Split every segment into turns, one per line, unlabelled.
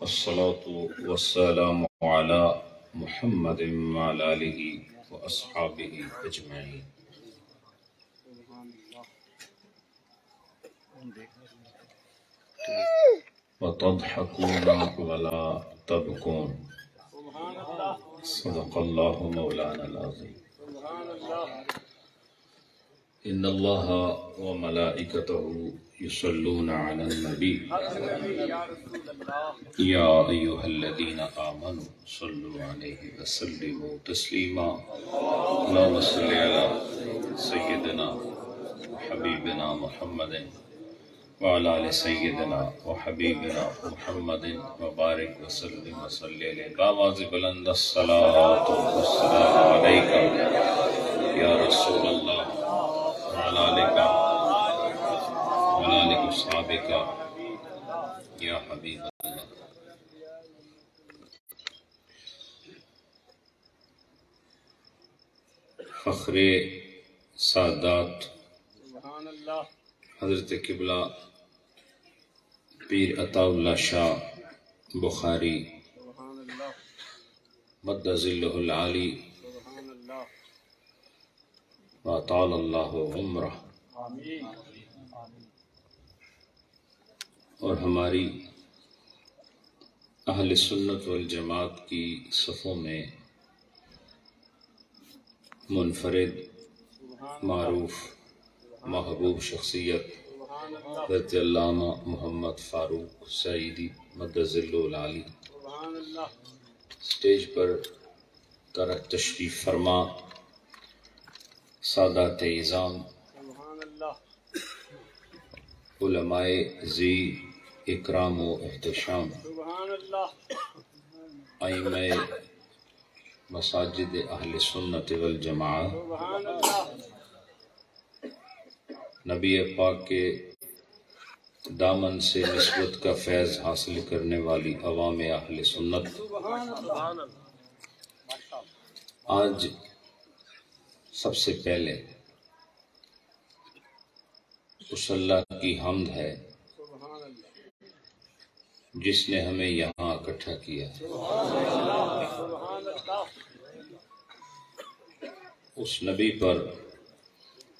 والصلاة والسلام على محمد وعلى آله وأصحابه أجمعين. وتضحكون ولا تبكون. صدق الله مولانا العظيم. إن الله وملائكته يصلون على النبي يا أيها الذين آمنوا صلوا عليه وسلموا تسليما. اللهم صل على سيدنا وحبيبنا محمد وعلى آل سيدنا وحبيبنا محمد وبارك وسلم وصل عليه. بآواز بلند الصلاة والسلام عليك يا رسول الله وعلى آلك وعلى آل أصحابك يا حبيب الله. فخر سادات حضرت قبلہ پیر عطا اللہ شاہ بخاری مد ظلہ العالی وطال اللہ عمرہ، اور ہماری اہل سنت والجماعت کی صفوں میں منفرد معروف محبوب شخصیت حضرت علامہ محمد فاروق سعیدی مد ظلہ العالی سٹیج پر تشریف فرما، سادات اعظام، علماء ذی اکرام و احتشام، ائمہ مساجد اہل سنت والجماعت، نبی پاک کے دامن سے نسبت کا فیض حاصل کرنے والی عوام اہل سنت، آج سب سے پہلے اس اللہ کی حمد ہے جس نے ہمیں یہاں اکٹھا کیا ہے، اس نبی پر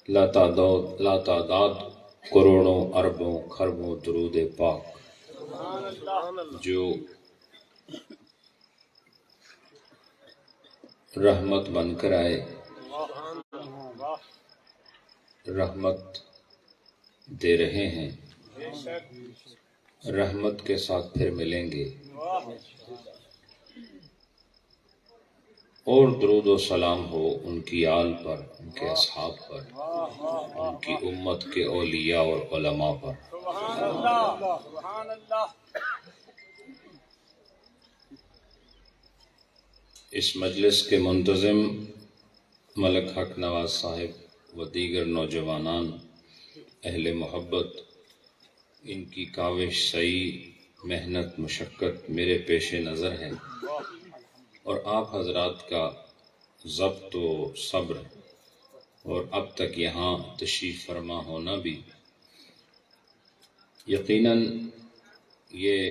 لاتعداد کروڑوں اربوں خربوں درود پاک جو رحمت بن کر آئے، رحمت دے رہے ہیں، رحمت کے ساتھ پھر ملیں گے، اور درود و سلام ہو ان کی آل پر، ان کے اصحاب پر، ان کی امت کے اولیاء اور علماء پر۔ اس مجلس کے منتظم ملک حق نواز صاحب و دیگر نوجوانان اہل محبت، ان کی کاوش، سعی، محنت، مشقت میرے پیش نظر ہے، اور آپ حضرات کا ضبط و صبر اور اب تک یہاں تشریف فرما ہونا بھی، یقیناً یہ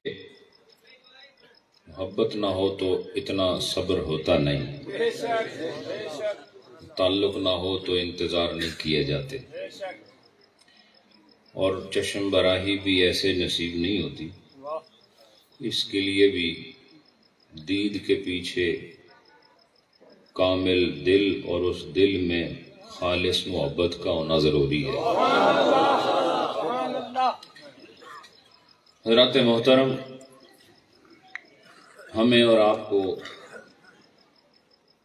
محبت نہ ہو تو اتنا صبر ہوتا نہیں، تعلق نہ ہو تو انتظار نہیں کیے جاتے، اور چشم براہی بھی ایسے نصیب نہیں ہوتی۔ اس کے لیے بھی دید کے پیچھے کامل دل اور اس دل میں خالص محبت کا ہونا ضروری ہے۔ حضرات محترم، ہمیں اور آپ کو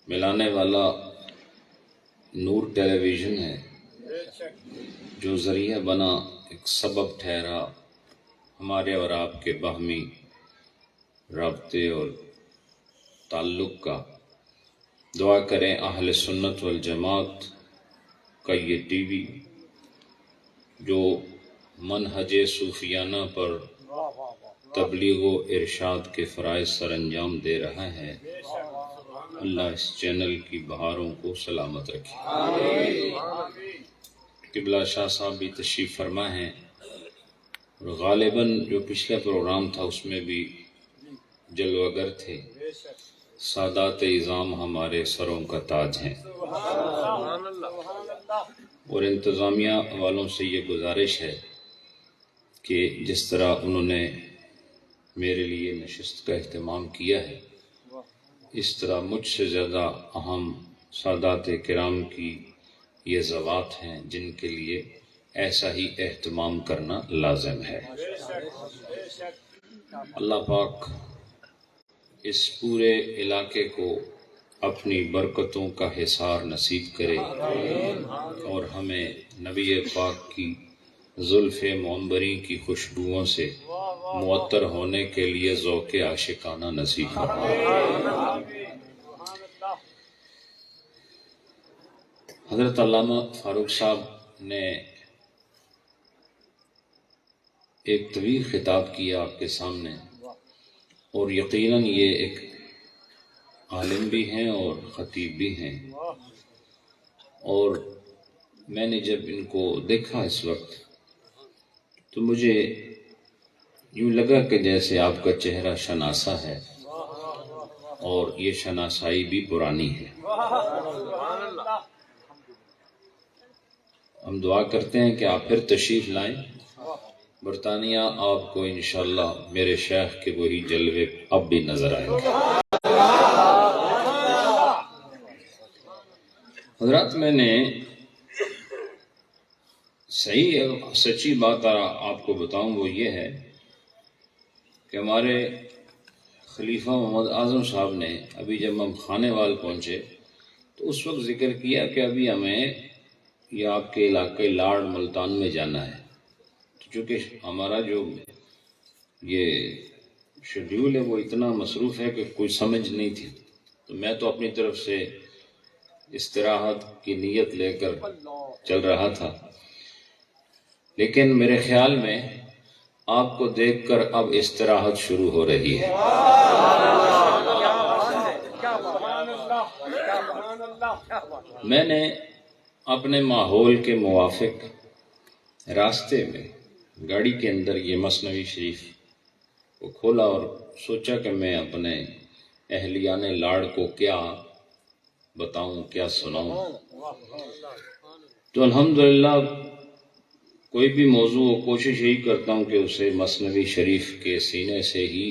ملانے والا نور ٹیلی ویژن ہے، جو ذریعہ بنا، ایک سبب ٹھہرا ہمارے اور آپ کے باہمی رابطے اور تعلق کا۔ دعا کریں اہل سنت والجماعت کا یہ ٹی وی جو منہج صوفیانہ پر تبلیغ و ارشاد کے فرائض سر انجام دے رہا ہے، اللہ اس چینل کی بہاروں کو سلامت رکھے۔ قبلہ شاہ صاحب بھی تشریف فرما ہیں، اور غالباً جو پچھلا پروگرام تھا اس میں بھی جلوگر تھے، سادات اعظام ہمارے سروں کا تاج ہیں۔ اور انتظامیہ والوں سے یہ گزارش ہے کہ جس طرح انہوں نے میرے لیے نشست کا اہتمام کیا ہے، اس طرح مجھ سے زیادہ اہم سادات کرام کی یہ ذوات ہیں جن کے لیے ایسا ہی اہتمام کرنا لازم ہے۔ اللہ پاک اس پورے علاقے کو اپنی برکتوں کا حصار نصیب کرے اور ہمیں نبی پاک کی زلف منبری کی خوشبوؤں سے معطر ہونے کے لیے ذوق عاشقانہ نصیب فرمائے۔ حضرت علامہ فاروق صاحب نے ایک طویل خطاب کیا آپ کے سامنے، اور یقیناً یہ ایک عالم بھی ہیں اور خطیب بھی ہیں، اور میں نے جب ان کو دیکھا اس وقت تو مجھے یوں لگا کہ جیسے آپ کا چہرہ شناسا ہے اور یہ شناسائی بھی پرانی ہے۔ ہم دعا کرتے ہیں کہ آپ پھر تشریف لائیں برطانیہ، آپ کو انشاءاللہ میرے شیخ کے وہی جلوے اب بھی نظر آئیں گے۔ حضرات، میں نے سچی بات آپ کو بتاؤں وہ یہ ہے کہ ہمارے خلیفہ محمد اعظم صاحب نے ابھی جب ہم خانے وال پہنچے تو اس وقت ذکر کیا کہ ابھی ہمیں یہ آپ کے علاقے لاڑ ملتان میں جانا ہے، چونکہ ہمارا جو یہ شیڈیول ہے وہ اتنا مصروف ہے کہ کوئی سمجھ نہیں تھی، تو میں تو اپنی طرف سے استراحت کی نیت لے کر چل رہا تھا، لیکن میرے خیال میں آپ کو دیکھ کر اب استراحت شروع ہو رہی ہے۔ میں نے اپنے ماحول کے موافق راستے میں گاڑی کے اندر یہ مثنوی شریف کو کھولا اور سوچا کہ میں اپنے اہلیان لاڑ کو کیا بتاؤں، کیا سناؤں، تو الحمدللہ کوئی بھی موضوع کوشش یہی کرتا ہوں کہ اسے مثنوی شریف کے سینے سے ہی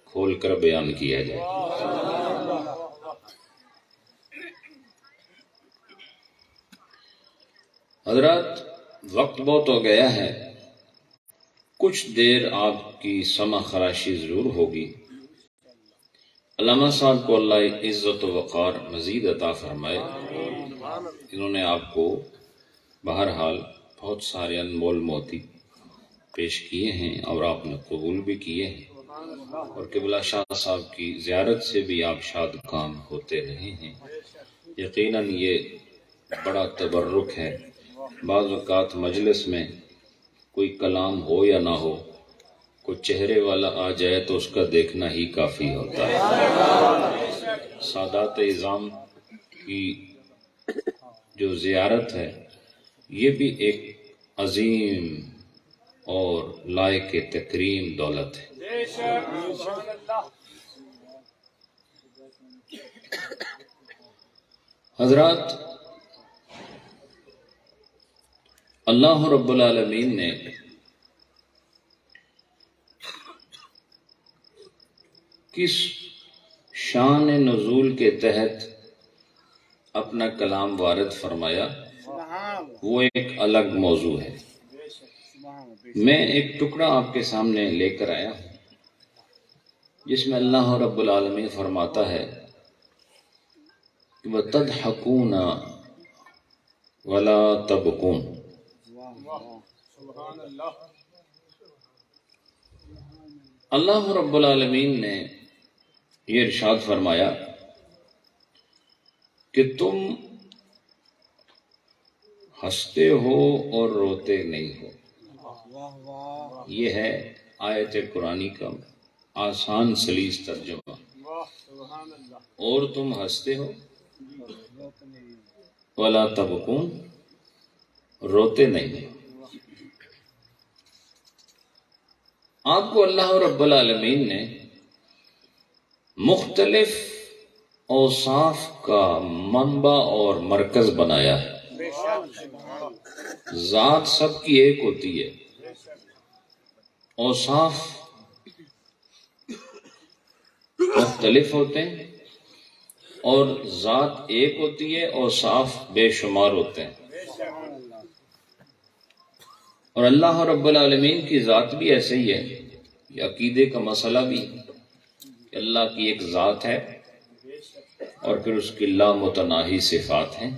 کھول کر بیان کیا جائے۔ حضرات، وقت بہت ہو گیا ہے، کچھ دیر آپ کی سمع خراشی ضرور ہوگی۔ علامہ صاحب کو اللہ عزت و وقار مزید عطا فرمائے، انہوں نے آپ کو بہرحال بہت سارے انمول موتی پیش کیے ہیں اور آپ نے قبول بھی کیے ہیں، اور قبلہ شاہ صاحب کی زیارت سے بھی آپ شاد کام ہوتے رہے ہیں۔ یقیناً یہ بڑا تبرک ہے، بعض اوقات مجلس میں کوئی کلام ہو یا نہ ہو، کوئی چہرے والا آ جائے تو اس کا دیکھنا ہی کافی ہوتا ہے۔ سادات اعظام کی جو زیارت ہے یہ بھی ایک عظیم اور لائق تکریم دولت ہے۔ حضرات، اللہ رب العالمین نے کس شان نزول کے تحت اپنا کلام وارد فرمایا وہ ایک الگ موضوع ہے۔ میں ایک ٹکڑا آپ کے سامنے لے کر آیا ہوں جس میں اللہ رب العالمین فرماتا ہے وَتَضْحَكُونَ وَلَا تَبْكُونَ۔ اللہ رب العالمین نے یہ ارشاد فرمایا کہ تم ہنستے ہو اور روتے نہیں ہو۔ یہ ہے آیت قرآنی کا آسان سلیس ترجمہ۔ اور تم ہنستے ہو وَلَا تَبْكُونَ، روتے نہیں ہو۔ آپ کو اللہ رب العالمین نے مختلف اوصاف کا منبع اور مرکز بنایا ہے۔ ذات سب کی ایک ہوتی ہے، اوصاف مختلف ہوتے ہیں، اور ذات ایک ہوتی ہے، اوصاف بے شمار ہوتے ہیں۔ اور اللہ رب العالمین کی ذات بھی ایسے ہی ہے، یہ عقیدے کا مسئلہ بھی کہ اللہ کی ایک ذات ہے اور پھر اس کی لامتناہی صفات ہیں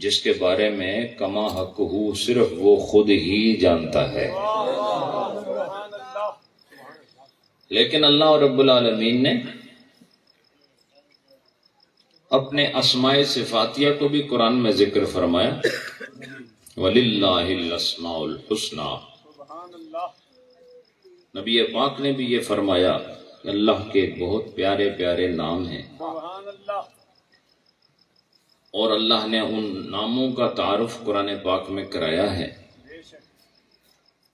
جس کے بارے میں کما حقہ صرف وہ خود ہی جانتا ہے۔ لیکن اللہ رب العالمین نے اپنے اسماء صفاتیہ کو بھی قرآن میں ذکر فرمایا، وَلِلَّهِ الْأَسْمَاءُ الْحُسْنَى۔ نبی پاک نے بھی یہ فرمایا کہ اللہ کے بہت پیارے پیارے نام ہیں، اور اللہ نے ان ناموں کا تعارف قرآن پاک میں کرایا ہے،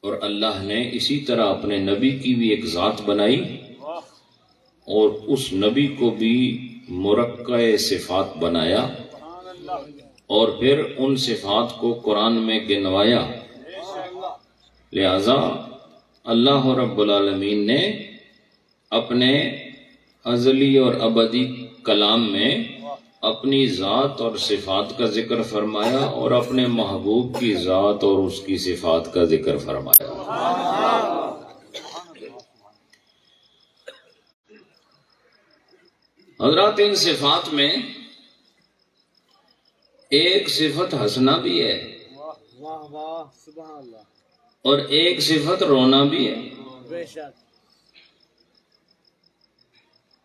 اور اللہ نے اسی طرح اپنے نبی کی بھی ایک ذات بنائی اور اس نبی کو بھی مرکع صفات بنایا، اور پھر ان صفات کو قرآن میں گنوایا۔ لہذا اللہ رب العالمین نے اپنے ازلی اور ابدی کلام میں اپنی ذات اور صفات کا ذکر فرمایا، اور اپنے محبوب کی ذات اور اس کی صفات کا ذکر فرمایا۔ حضرات، ان صفات میں ایک صفت ہنسنا بھی ہے اور ایک صفت رونا بھی ہے۔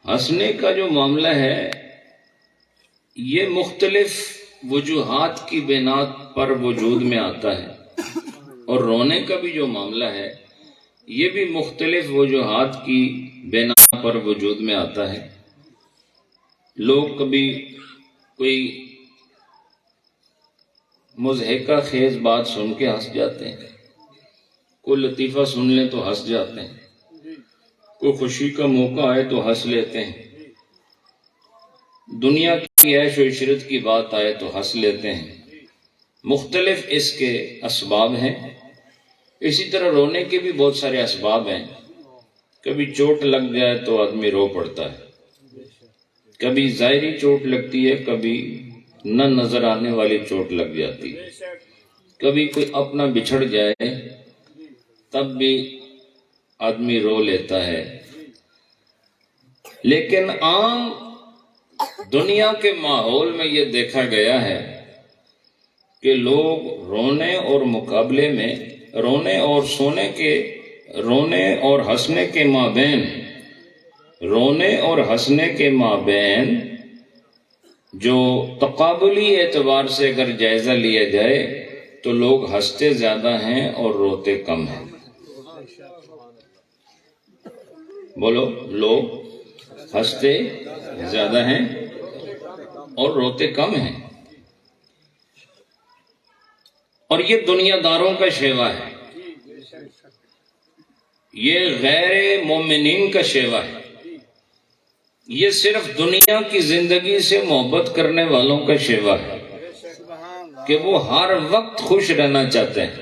ہنسنے کا جو معاملہ ہے یہ مختلف وجوہات کی بنا پر وجود میں آتا ہے، اور رونے کا بھی جو معاملہ ہے یہ بھی مختلف وجوہات کی بنا پر وجود میں آتا ہے۔ لوگ کبھی کوئی مضحکہ خیز بات سن کے ہنس جاتے ہیں، کوئی لطیفہ سن لیں تو ہنس جاتے ہیں، کوئی خوشی کا موقع آئے تو ہنس لیتے ہیں، دنیا کی عیش و عشرت کی بات آئے تو ہنس لیتے ہیں۔ مختلف اس کے اسباب ہیں۔ اسی طرح رونے کے بھی بہت سارے اسباب ہیں۔ کبھی چوٹ لگ جائے تو آدمی رو پڑتا ہے، کبھی ظاہری چوٹ لگتی ہے، کبھی نہ نظر آنے والی چوٹ لگ جاتی ہے، کبھی کوئی اپنا بچھڑ جائے تب بھی آدمی رو لیتا ہے۔ لیکن عام دنیا کے ماحول میں یہ دیکھا گیا ہے کہ لوگ رونے اور مقابلے میں رونے اور ہنسنے کے مابین جو تقابلی اعتبار سے اگر جائزہ لیا جائے تو لوگ ہنستے زیادہ ہیں اور روتے کم ہیں۔ بولو، لوگ ہنستے زیادہ ہیں اور روتے کم ہیں، اور یہ دنیا داروں کا شیوا ہے، یہ غیر مومنین کا شیوا ہے، یہ صرف دنیا کی زندگی سے محبت کرنے والوں کا شیوا ہے کہ وہ ہر وقت خوش رہنا چاہتے ہیں،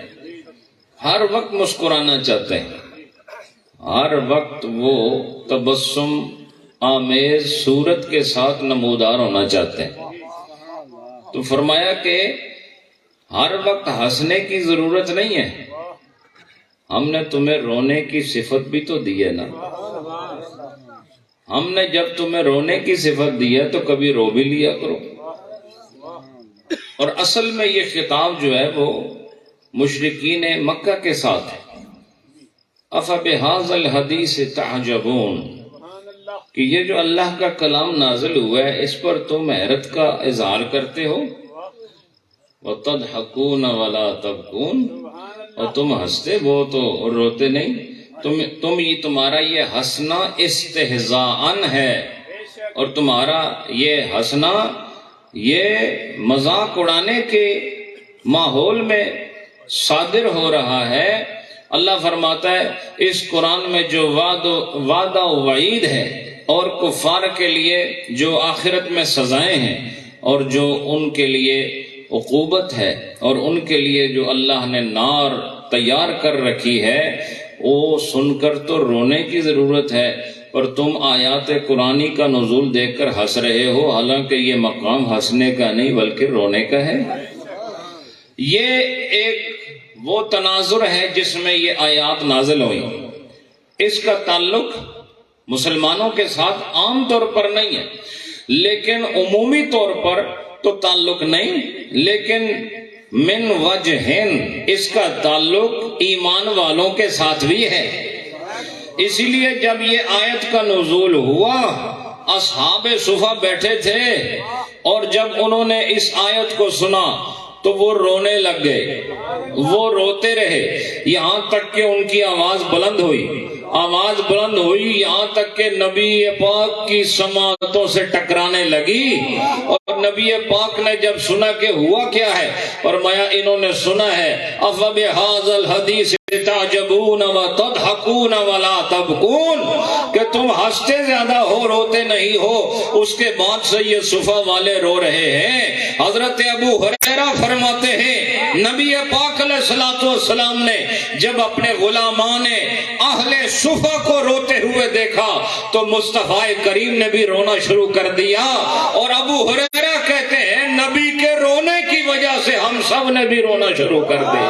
ہر وقت مسکرانا چاہتے ہیں، ہر وقت وہ تبسم آمیز صورت کے ساتھ نمودار ہونا چاہتے ہیں۔ تو فرمایا کہ ہر وقت ہنسنے کی ضرورت نہیں ہے، ہم نے تمہیں رونے کی صفت بھی تو دی ہے نا۔ ہم نے جب تمہیں رونے کی صفت دی ہے تو کبھی رو بھی لیا کرو۔ اور اصل میں یہ خطاب جو ہے وہ مشرکین مکہ کے ساتھ ہے۔ أَفَبِهَذَا الْحَدِيثِ تَعْجَبُونَ، کہ یہ جو اللہ کا کلام نازل ہوا ہے اس پر تم حیرت کا اظہار کرتے ہو، وَتَضْحَكُونَ وَلَا تَبْكُونَ، اور تم ہنستے بہت ہو اور روتے نہیں۔ تمہارا یہ ہنسنا استہزاءً ہے، اور تمہارا یہ ہنسنا یہ مذاق اڑانے کے ماحول میں صادر ہو رہا ہے۔ اللہ فرماتا ہے اس قرآن میں جو وعدہ و وعید ہے اور کفار کے لیے جو آخرت میں سزائیں ہیں اور جو ان کے لیے عقوبت ہے اور ان کے لیے جو اللہ نے نار تیار کر رکھی ہے، وہ سن کر تو رونے کی ضرورت ہے، پر تم آیات قرآنی کا نزول دیکھ کر ہنس رہے ہو، حالانکہ یہ مقام ہنسنے کا نہیں بلکہ رونے کا ہے۔ یہ ایک وہ تناظر ہے جس میں یہ آیات نازل ہوئی، اس کا تعلق مسلمانوں کے ساتھ عام طور پر نہیں ہے، لیکن عمومی طور پر تو تعلق نہیں، لیکن من وجہن اس کا تعلق ایمان والوں کے ساتھ بھی ہے۔ اسی لیے جب یہ آیت کا نزول ہوا، اصحاب صفا بیٹھے تھے اور جب انہوں نے اس آیت کو سنا تو وہ رونے لگ گئے، وہ روتے رہے، یہاں تک کہ ان کی آواز بلند ہوئی، یہاں تک کہ نبی پاک کی سماعتوں سے ٹکرانے لگی۔ اور نبی پاک نے جب سنا کہ ہوا کیا ہے، فرمایا انہوں نے سنا ہے أَفَبِهَذَا الْحَدِيثِ تَعْجَبُونَ وَتَضْحَكُونَ وَلَا تَبْكُونَ، کہ تم ہنستے زیادہ ہو روتے نہیں ہو۔ اس کے بعد سے یہ صفا والے رو رہے ہیں۔ حضرت ابو ہریرہ فرماتے ہیں نبی پاک علیہ السلام نے جب اپنے غلامان اہل صفا کو روتے ہوئے دیکھا تو مصطفیٰ کریم نے بھی رونا شروع کر دیا، اور ابو ہریرہ کہتے ہیں نبی کے رونے کی وجہ سے ہم سب نے بھی رونا شروع کر دیا۔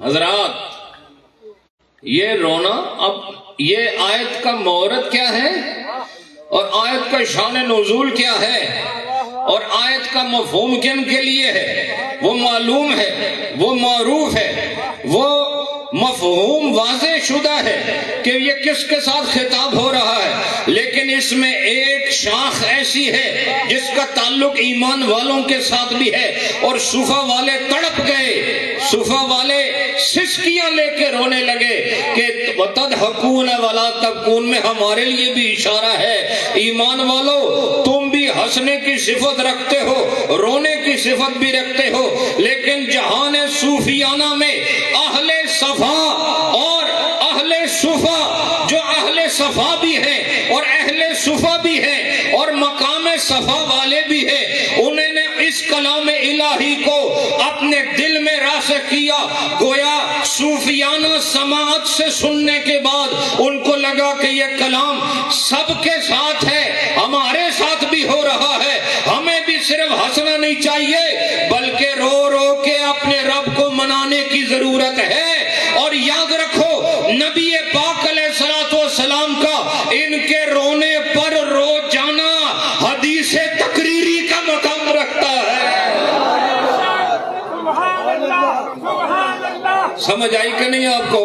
حضرات، یہ رونا، اب یہ آیت کا مورد کیا ہے اور آیت کا شان نزول کیا ہے اور آیت کا مفہوم کن کے لیے ہے، وہ معلوم ہے، وہ معروف ہے، وہ مفہوم واضح شدہ ہے کہ یہ کس کے ساتھ خطاب ہو رہا ہے، لیکن اس میں ایک شاخ ایسی ہے جس کا تعلق ایمان والوں کے ساتھ بھی ہے، اور صفا والے تڑپ گئے، صفا والے سسکیاں لے کے رونے لگے کہ وَتَضْحَكُونَ وَلَا تَبْكُونَ میں ہمارے لیے بھی اشارہ ہے، ایمان والو تم بھی ہنسنے کی صفت رکھتے ہو، رونے کی صفت بھی رکھتے ہو، لیکن جہان صوفیانہ میں اہل صفا اور اہل صفا، جو اہل صفا بھی ہیں اور اہل صفا بھی ہیں اور مقام صفا والے بھی ہیں، انہوں نے اس کلام الہی کو اپنے دل میں راسخ کیا، گویا صوفیانہ سماعت سے سننے کے بعد ان کو لگا کہ یہ کلام سب کے ساتھ ہے، ہمارے ساتھ بھی ہو رہا ہے، ہمیں بھی صرف ہنسنا نہیں چاہیے بلکہ رو رو کے اپنے رب کو منانے کی ضرورت ہے۔ اور یاد رکھو نبی پاک علیہ السلام کا ان کے رونے پر رو جانا حدیث تقریری کا مقام رکھتا ہے۔ سمجھ آئی کہ نہیں آپ کو؟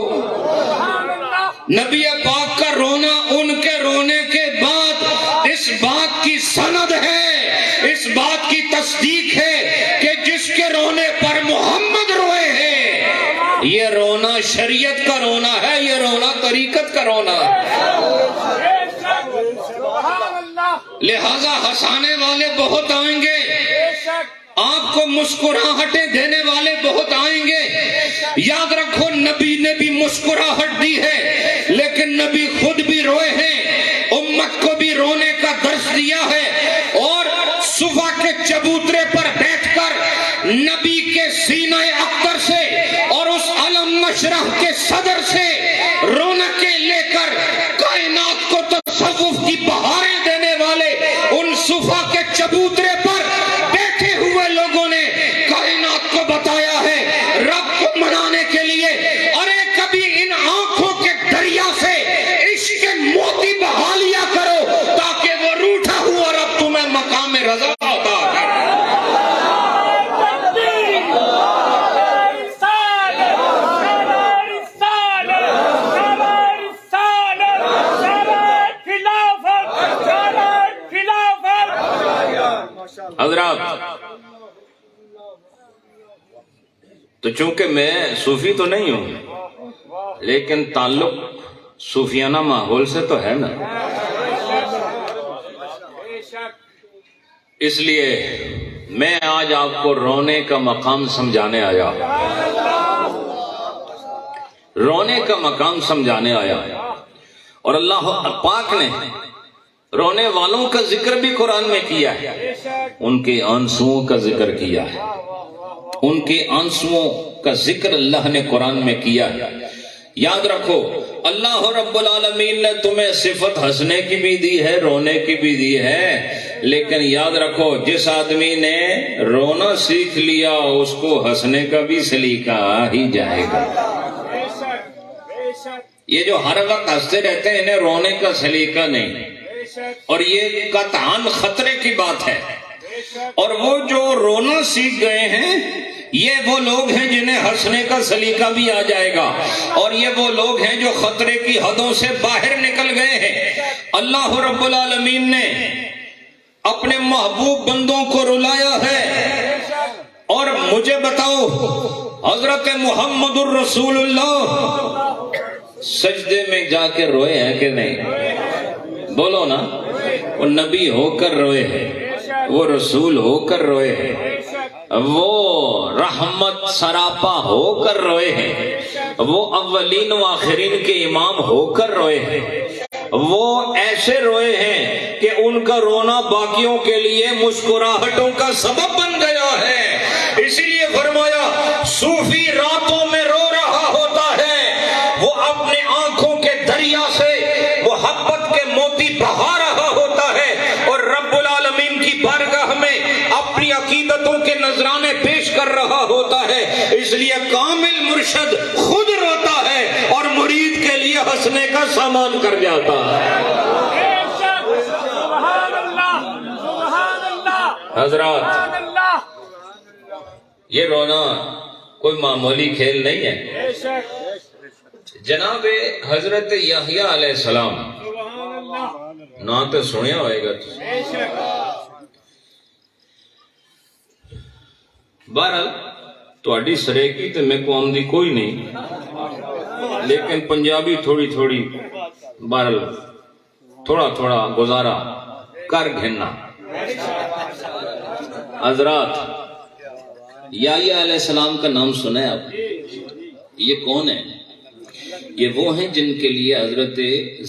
نبی پاک کا رونا ان کے رونے کے بعد اس بات کی سند ہے، اس بات کی تصدیق ہے کہ جس کے رونے پر محمد روئے ہیں، یہ رونا شریعت کا رونا ہے، یہ رونا طریقت کا رونا ہے۔ لہذا ہنسانے والے بہت آئیں گے، آپ کو مسکراہٹیں دینے والے بہت آئیں گے۔ یاد رکھو نبی نے بھی مسکراہٹ دی ہے، لیکن نبی خود بھی روئے ہیں، امت کو بھی رونے کا درس دیا ہے، اور صفا کے چبوترے پر بیٹھ کر نبی کے سینہ اختر سے اور اس علم مشرح کے صدر سے رونقیں لے کر کائنات کو تصوف کی بہاریں دینے والے ان صفا کے چبوترے پر بیٹھے ہوئے لوگوں نے کائنات کو بتایا ہے رب کو منانے کے لیے، ارے کبھی ان آنکھوں کے دریا سے عشق موتی بہا لیا کرو تاکہ وہ روٹھا ہوا رب تمہیں مقام رضا عطا کرے۔ حضرات، تو چونکہ میں صوفی تو نہیں ہوں لیکن تعلق صوفیانہ ماحول سے تو ہے نا، اس لیے میں آج آپ کو رونے کا مقام سمجھانے آیا۔ رونے کا مقام سمجھانے آیا، اور اللہ پاک نے رونے والوں کا ذکر بھی قرآن میں کیا ہے، ان کے آنسوؤں کا ذکر کیا ہے، ان کے آنسوؤں کا ذکر اللہ نے قرآن میں کیا ہے۔ یاد رکھو اللہ رب العالمین نے تمہیں صفت ہنسنے کی بھی دی ہے، رونے کی بھی دی ہے، لیکن یاد رکھو جس آدمی نے رونا سیکھ لیا اس کو ہنسنے کا بھی سلیقہ آ ہی جائے گا۔ یہ جو ہر وقت ہنستے رہتے ہیں انہیں رونے کا سلیقہ نہیں، اور یہ قطعاً خطرے کی بات ہے۔ اور وہ جو رونا سیکھ گئے ہیں یہ وہ لوگ ہیں جنہیں ہنسنے کا سلیقہ بھی آ جائے گا، اور یہ وہ لوگ ہیں جو خطرے کی حدوں سے باہر نکل گئے ہیں۔ اللہ رب العالمین نے اپنے محبوب بندوں کو رلایا ہے، اور مجھے بتاؤ حضرت محمد الرسول اللہ سجدے میں جا کے روئے ہیں کہ نہیں؟ بولو نا، وہ نبی ہو کر روئے ہیں، وہ رسول ہو کر روئے ہیں، وہ رحمت سراپا ہو کر روئے ہیں، وہ اولین و آخرین کے امام ہو کر روئے ہیں، وہ ایسے روئے ہیں کہ ان کا رونا باقیوں کے لیے مسکراہٹوں کا سبب بن گیا ہے۔ اسی لیے فرمایا صوفی راتوں میں رو رہا ہوتا ہے، وہ اپنے آنکھوں کے دریا سے محبت کے موتی بہا رہا ہوتا ہے، اور رب العالمین کی بارگاہ میں اپنی عقیدتوں کے نذرانے پیش کر رہا ہوتا ہے۔ اس لیے کامل مرشد خود روتا ہے اور مرید کے لیے ہنسنے کا سامان کر جاتا ہے۔ حضرات یہ رونا کوئی معمولی کھیل نہیں ہے۔ جناب حضرت یحییٰ علیہ السلام نا تو سنیا ہوئے گا، بہرحال تہاڈی سریکی تے میں کو آمدی کوئی نہیں، لیکن پنجابی تھوڑی تھوڑی بہرحال تھوڑا تھوڑا گزارا کر گھننا۔ حضرات یحییٰ علیہ السلام کا نام سنا ہے آپ؟ یہ کون ہے؟ یہ وہ ہیں جن کے لیے حضرت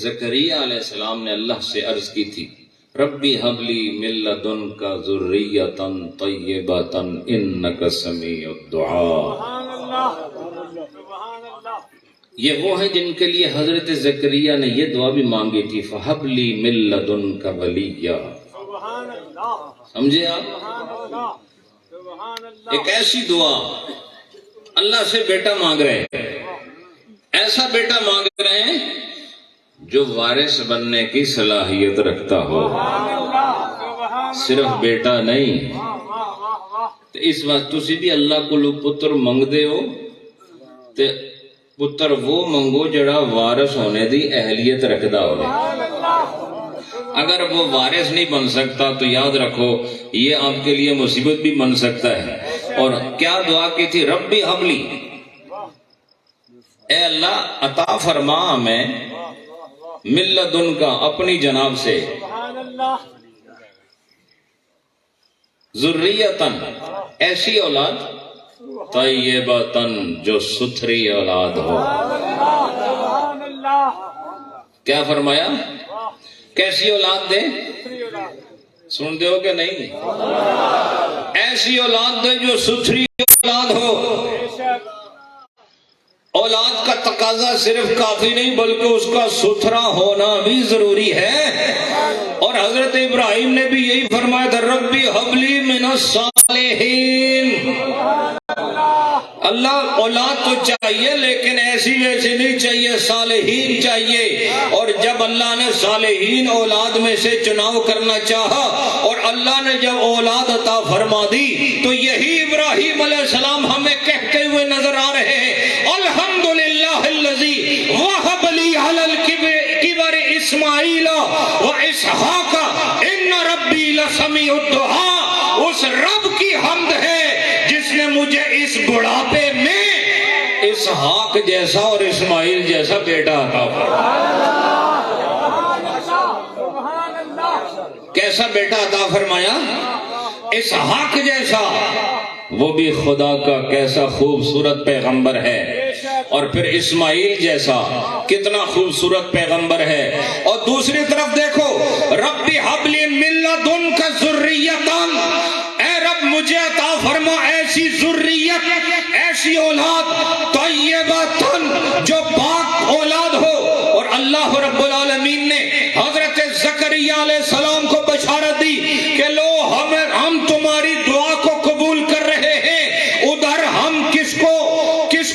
زکریا علیہ السلام نے اللہ سے عرض کی تھی، ربی حبلی من لدنک ذریۃ طیبۃ انک سمیع الدعاء۔ یہ وہ ہیں جن کے لیے حضرت زکریا نے یہ دعا بھی مانگی تھی، فحبلی من لدنک ولیہ۔ سمجھے آپ؟ ایک ایسی دعا اللہ سے بیٹا مانگ رہے ہیں، ایسا بیٹا مانگ رہے ہیں جو وارث بننے کی صلاحیت رکھتا ہو، صرف بیٹا نہیں۔ تو اس وقت تسی بھی اللہ کو لو پتر منگ دے ہو، تو پتر وہ منگو جڑا وارث ہونے دی اہلیت رکھدا ہو۔ اگر وہ وارث نہیں بن سکتا تو یاد رکھو یہ آپ کے لیے مصیبت بھی بن سکتا ہے۔ اور کیا دعا کی تھی؟ ربی حبلی، اے اللہ عطا فرما ہمیں من لدنک، اپنی جناب سے، ذریۃً، ایسی اولاد، طیبۃً، جو ستھری اولاد ہو۔ کیا فرمایا؟ کیسی اولاد دے؟ سن دے ہو کہ نہیں؟ ایسی اولاد دے جو ستھری اولاد ہو۔ اولاد کا تقاضا صرف کافی نہیں بلکہ اس کا ستھرا ہونا بھی ضروری ہے، اور حضرت ابراہیم نے بھی یہی فرمایا تھا، ربی حبلی من الصالحین۔ اللہ اولاد تو چاہیے لیکن ایسی ویسی نہیں چاہیے، صالحین چاہیے۔ اور جب اللہ نے صالحین اولاد میں سے چناؤ کرنا چاہا اور اللہ نے جب اولاد عطا فرما دی تو یہی ابراہیم علیہ السلام ہمیں کہتے ہوئے نظر آ رہے ہیں، الحمدللہ الذی وہب لی علی الکبر اسماعیل و اسحاق ان ربی لسمیع الدعاء۔ اس رب کی حمد ہے جس نے مجھے اس بڑھاپے میں اسحاق جیسا اور اسماعیل جیسا بیٹا عطا فرمایا۔ کیسا بیٹا عطا فرمایا؟ اسحاق جیسا، وہ بھی خدا کا کیسا خوبصورت پیغمبر ہے۔ اور پھر اسماعیل جیسا کتنا خوبصورت پیغمبر ہے. اور دوسری طرف دیکھو ربی حبلی من لدنک ذریتاً، اے رب مجھے عطا فرما ایسی ذریت، ایسی اولاد طیبتاً جو پاک اولاد ہو. اور اللہ رب العالمین نے حضرت زکریا علیہ السلام کو بشارت دی کہ لو ہم تمہاری دعا کو قبول کر رہے ہیں. ادھر ہم کس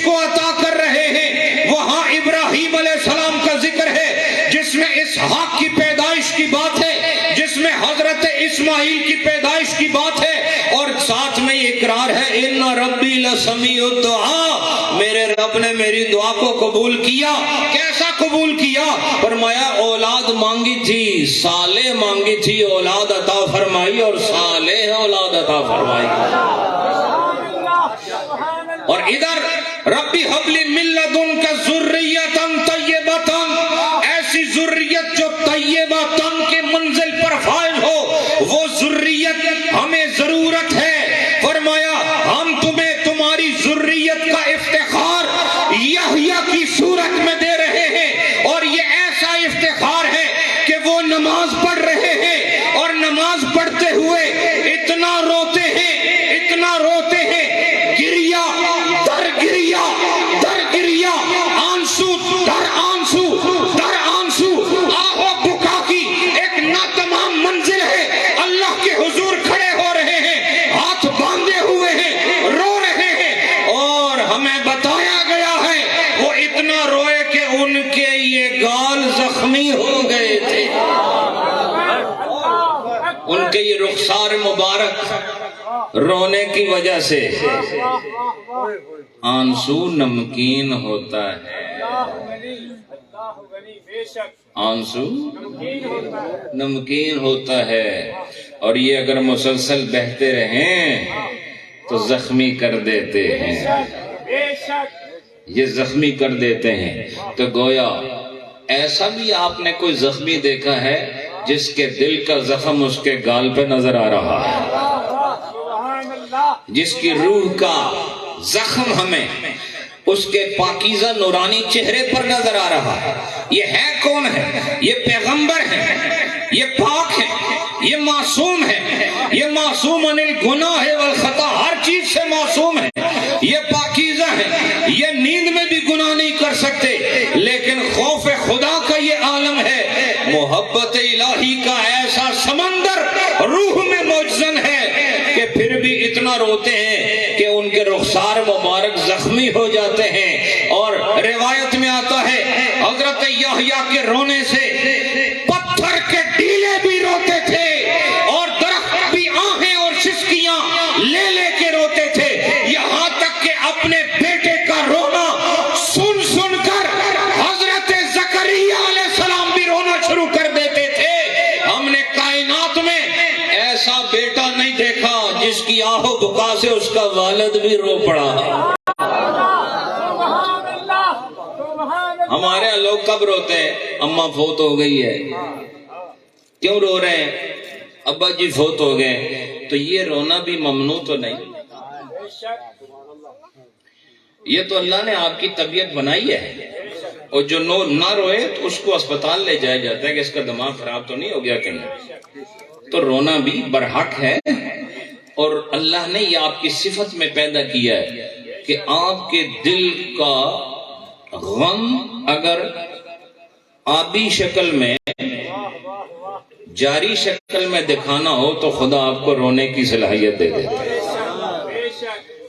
کو عطا کر رہے ہیں؟ وہاں ابراہیم علیہ السلام کا ذکر ہے جس میں اسحاق کی پیدائش کی بات ہے، جس میں حضرت اسماعیل کی پیدائش کی بات ہے، اور ساتھ میں اقرار ہے ان ربی لسمیع الدعاء، میرے رب نے میری دعا کو قبول کیا. کیسا قبول کیا؟ فرمایا اولاد مانگی تھی، صالح مانگی تھی، اولاد عطا فرمائی، اور صالح اولاد عطا فرمائی. اور ادھر ربی حبلی من لدنک ذریۃ طیبۃ، ایسی ذریت جو طیبۃ کے منزل پر فائز ہو، وہ ذریت ہمیں ضرورت ہے. فرمایا ہم تمہیں تمہاری ذریت کا افتخار یحییٰ کی صورت میں دے رہے ہیں، اور یہ ایسا افتخار ہے کہ وہ نماز پڑھ رہے ہیں، اور نماز پڑھتے ہوئے اتنا روتے ہیں، اتنا روتے ہیں، گریا در گریا در گریا، آنسو در آنسو در آنسو، آہو بکا کی ایک ناتمام منزل ہے. اللہ کے حضور کھڑے ہو رہے ہیں، ہاتھ باندھے ہوئے ہیں، رو رہے ہیں، اور ہمیں بتایا گیا ہے وہ اتنا روئے کہ ان کے یہ گال زخمی ہو گئے تھے، ان کے یہ رخسار مبارک رونے کی وجہ سے. آنسو نمکین ہوتا ہے، آنسو نمکین ہوتا ہے، اور یہ اگر مسلسل بہتے رہیں تو زخمی کر دیتے ہیں، یہ زخمی کر دیتے ہیں. تو گویا ایسا بھی آپ نے کوئی زخمی دیکھا ہے جس کے دل کا زخم اس کے گال پہ نظر آ رہا ہے، جس کی روح کا زخم ہمیں اس کے پاکیزہ نورانی چہرے پر نظر آ رہا ہے. یہ ہے کون ہے؟ یہ پیغمبر ہے، یہ پاک ہے، یہ معصوم ہے، یہ معصوم عن الگناہ والخطا، ہر چیز سے معصوم ہے، یہ پاکیزہ ہے، یہ نیند میں بھی گناہ نہیں کر سکتے، لیکن خوف خدا کا یہ عالم ہے، محبت الہی کا ایسا سمندر روح میں موجزن ہے کہ پھر بھی اتنا روتے ہیں کہ ان کے رخسار مبارک زخمی ہو جاتے ہیں. اور روایت میں آتا ہے حضرت یحییٰ کے رونے سے پتھر کے ٹیلے بھی روتے تھے، اور درخت بھی آہیں اور سسکیاں لے لے کے روتے تھے، یہاں تک کہ اپنے بیٹے کا رونا سن سن کر حضرت زکریا علیہ السلام بھی رونا شروع کر دیتے تھے. ہم نے کائنات میں ایسا بیٹا نہیں دیکھا جس کی آہو بکا سے اس کا والد بھی رو پڑا. ہمارے لوگ کب روتے ہیں؟ اماں فوت ہو گئی ہے، کیوں رو رہے ہیں؟ ابا جی فوت ہو گئے. تو یہ رونا بھی ممنوع تو نہیں، یہ تو اللہ نے آپ کی طبیعت بنائی ہے، اور جو نہ روئے تو اس کو اسپتال لے جایا جاتا ہے کہ اس کا دماغ خراب تو نہیں ہو گیا کہیں. تو رونا بھی برحق ہے، اور اللہ نے یہ آپ کی صفت میں پیدا کیا ہے کہ آپ کے دل کا غم اگر آبی شکل میں، جاری شکل میں دکھانا ہو تو خدا آپ کو رونے کی صلاحیت دے دیتا ہے.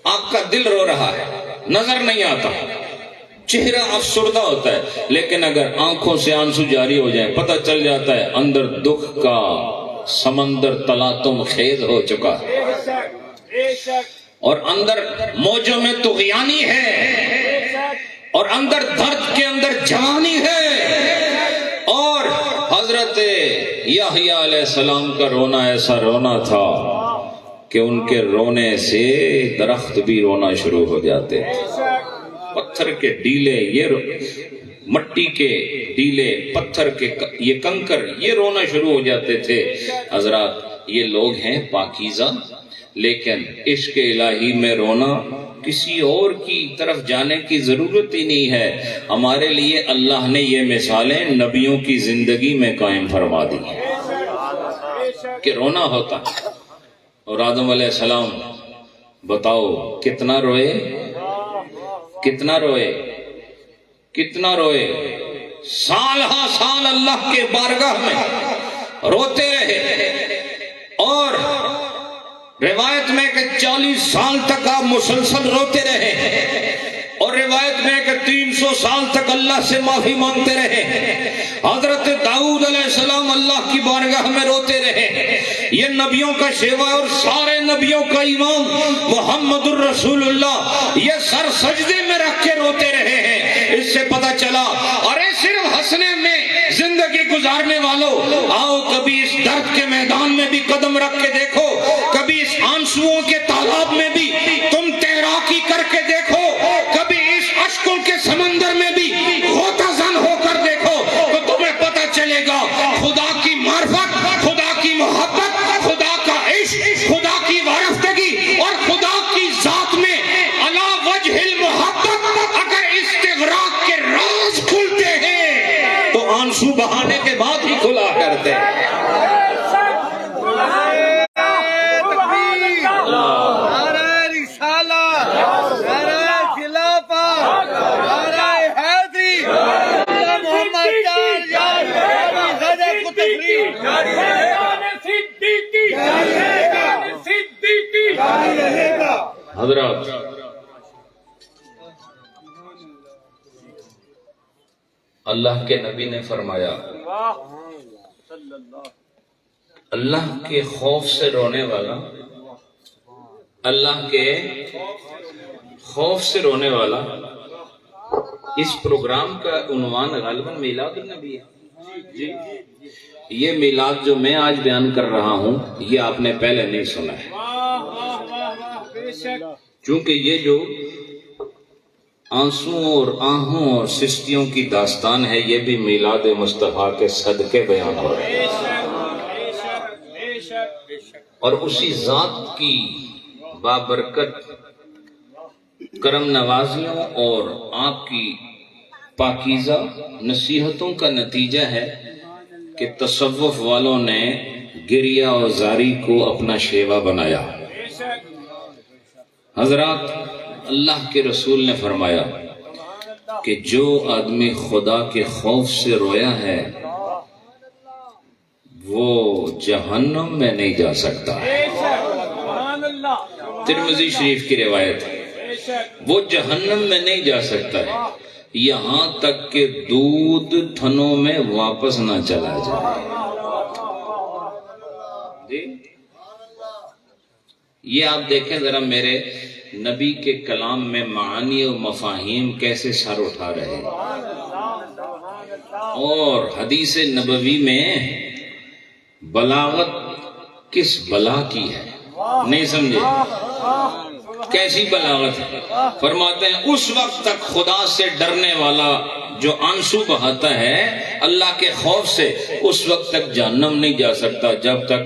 آپ کا دل رو رہا ہے، نظر نہیں آتا، چہرہ افسردہ ہوتا ہے، لیکن اگر آنکھوں سے آنسو جاری ہو جائیں پتہ چل جاتا ہے اندر دکھ کا سمندر تلاطم خیز ہو چکا ہے، اور اندر موجوں میں طغیانی ہے، اور اندر درد کے اندر جوانی ہے. اور حضرت یحییٰ علیہ السلام کا رونا ایسا رونا تھا کہ ان کے رونے سے درخت بھی رونا شروع ہو جاتے تھے. پتھر کے ڈیلے، یہ مٹی کے ڈیلے، پتھر کے یہ کنکر، یہ رونا شروع ہو جاتے تھے. حضرات یہ لوگ ہیں پاکیزہ، لیکن عشق الہی میں رونا کسی اور کی طرف جانے کی ضرورت ہی نہیں ہے. ہمارے لیے اللہ نے یہ مثالیں نبیوں کی زندگی میں قائم فرما دی کہ رونا ہوتا. اور آدم علیہ السلام بتاؤ کتنا روئے, کتنا روئے, کتنا روئے. سال ہا سال اللہ کے بارگاہ میں روتے رہے. اور روایت میں کہ 40 سال تک آپ مسلسل روتے رہے. اور روایت میں کہ 300 سال تک اللہ سے معافی مانگتے رہے. حضرت داؤد علیہ السلام اللہ کی بارگاہ میں روتے رہے. یہ نبیوں کا شیوا اور سارے نبیوں کا امام محمد الرسول اللہ یہ سر سجدے میں رکھ کے روتے رہے ہیں. اس سے پتہ چلا ارے صرف ہنسنے میں زندگی گزارنے والوں, آؤ کبھی اس درد کے میدان میں بھی قدم رکھ کے دیکھو, کبھی اس آنسوؤں کے تالاب میں بھی تم تیراکی کر کے دیکھو, کبھی اس اشکوں کے سمندر میں بھی غوطہ زن ہو کر دیکھو, تو تمہیں پتہ چلے گا خدا کی معرفت, خدا کی محبت, خدا کا عشق, خدا کی وارفتگی اور خدا کی ذات میں علی وجہ المحبت اگر استغراق کے راز کھلتے ہیں تو آنسو بہانے کے بعد ہی کھلا کرتے ہیں. حضرات اللہ کے نبی نے فرمایا اللہ کے خوف سے رونے والا, اللہ کے خوف سے رونے والا. اس پروگرام کا عنوان غالباً میلاد النبی ہے. یہ میلاد جو میں آج بیان کر رہا ہوں یہ آپ نے پہلے نہیں سنا ہے, چونکہ یہ جو آنسوں اور آہوں اور سستیوں کی داستان ہے یہ بھی میلاد مصطفیٰ کے صدقے بیان ہو رہے ہیں. اور اسی ذات کی بابرکت کرم نوازیوں اور آپ کی پاکیزہ نصیحتوں کا نتیجہ ہے کہ تصوف والوں نے گریہ و زاری کو اپنا شیوا بنایا. حضرات اللہ کے رسول نے فرمایا کہ جو آدمی خدا کے خوف سے رویا ہے وہ جہنم میں نہیں جا سکتا. ترمذی شریف کی روایت ہے, وہ جہنم میں نہیں جا سکتا ہے یہاں تک کہ دودھ تھنوں میں واپس نہ چلا جائے. یہ آپ دیکھیں ذرا میرے نبی کے کلام میں معانی و مفاہیم کیسے سر اٹھا رہے ہیں, اور حدیث نبوی میں بلاغت کس بلا کی ہے نہیں سمجھے, کیسی بلاغت ہے. فرماتے ہیں اس وقت تک خدا سے ڈرنے والا جو آنسو بہاتا ہے اللہ کے خوف سے اس وقت تک جہنم نہیں جا سکتا جب تک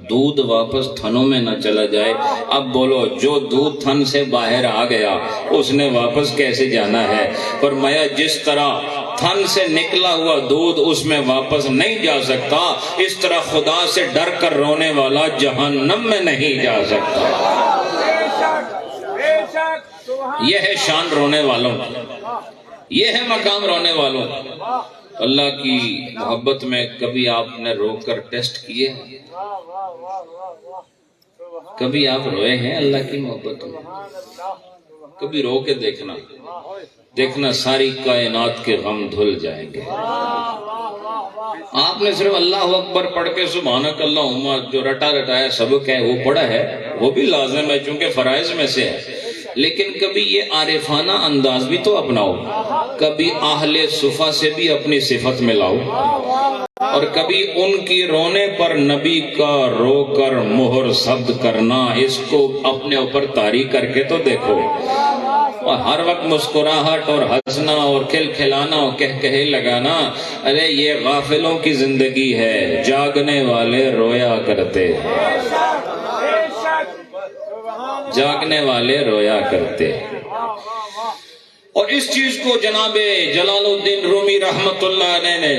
دودھ واپس تھنوں میں نہ چلا جائے. اب بولو جو دودھ تھن سے باہر آ گیا اس نے واپس کیسے جانا ہے؟ فرمایا جس طرح تھن سے نکلا ہوا دودھ اس میں واپس نہیں جا سکتا اس طرح خدا سے ڈر کر رونے والا جہنم میں نہیں جا سکتا. یہ ہے شان رونے والوں کی, یہ ہے مقام رونے والوں. اللہ کی محبت میں کبھی آپ نے رو کر ٹیسٹ کیے ہیں؟ کبھی آپ روئے ہیں اللہ کی محبت میں؟ کبھی رو کے دیکھنا, دیکھنا ساری کائنات کے غم دھل جائیں گے. آپ نے صرف اللہ اکبر پڑھ کے سبحانک اللہم جو رٹا رٹایا سبق ہے وہ پڑھا ہے, وہ بھی لازم ہے چونکہ فرائض میں سے ہے, لیکن کبھی یہ عارفانہ انداز بھی تو اپناؤ, کبھی اہل صفا سے بھی اپنی صفت میں لاؤ, اور کبھی ان کی رونے پر نبی کا رو کر مہر ثبت کرنا اس کو اپنے اوپر طاری کر کے تو دیکھو. اور ہر وقت مسکراہٹ اور ہنسنا اور کھلکھلانا اور کہکہے لگانا, ارے یہ غافلوں کی زندگی ہے, جاگنے والے رویا کرتے ہیں. جاگنے والے رویا کرتے ہیں۔ اور اس چیز کو جناب جلال الدین رومی رحمت اللہ علیہ نے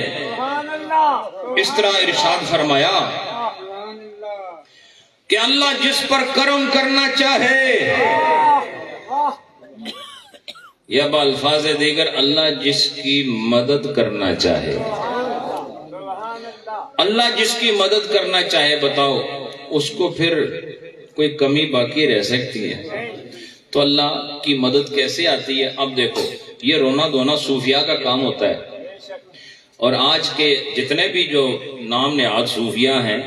اس طرح ارشاد فرمایا کہ اللہ جس پر کرم کرنا چاہے، یا بالفاظ دیگر اللہ جس کی مدد کرنا چاہے، اللہ جس کی مدد کرنا چاہے، بتاؤ اس کو پھر کوئی کمی باقی رہ سکتی ہے؟ تو اللہ کی مدد کیسے آتی ہے؟ اب دیکھو، یہ رونا دھونا صوفیاء کا کام ہوتا ہے، اور آج کے جتنے بھی جو نام نہاد صوفیاء ہیں،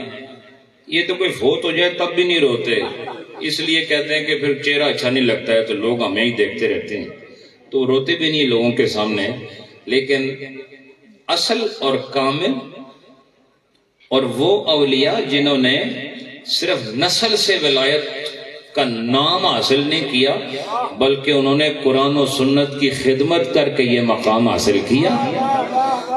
یہ تو کوئی فوت ہو جائے تب بھی نہیں روتے، اس لیے کہتے ہیں کہ پھر چہرہ اچھا نہیں لگتا ہے تو لوگ ہمیں ہی دیکھتے رہتے ہیں، تو روتے بھی نہیں لوگوں کے سامنے۔ لیکن اصل اور کامل اور وہ اولیاء جنہوں نے صرف نسل سے ولایت کا نام حاصل نہیں کیا، بلکہ انہوں نے قرآن و سنت کی خدمت کر کے یہ مقام حاصل کیا،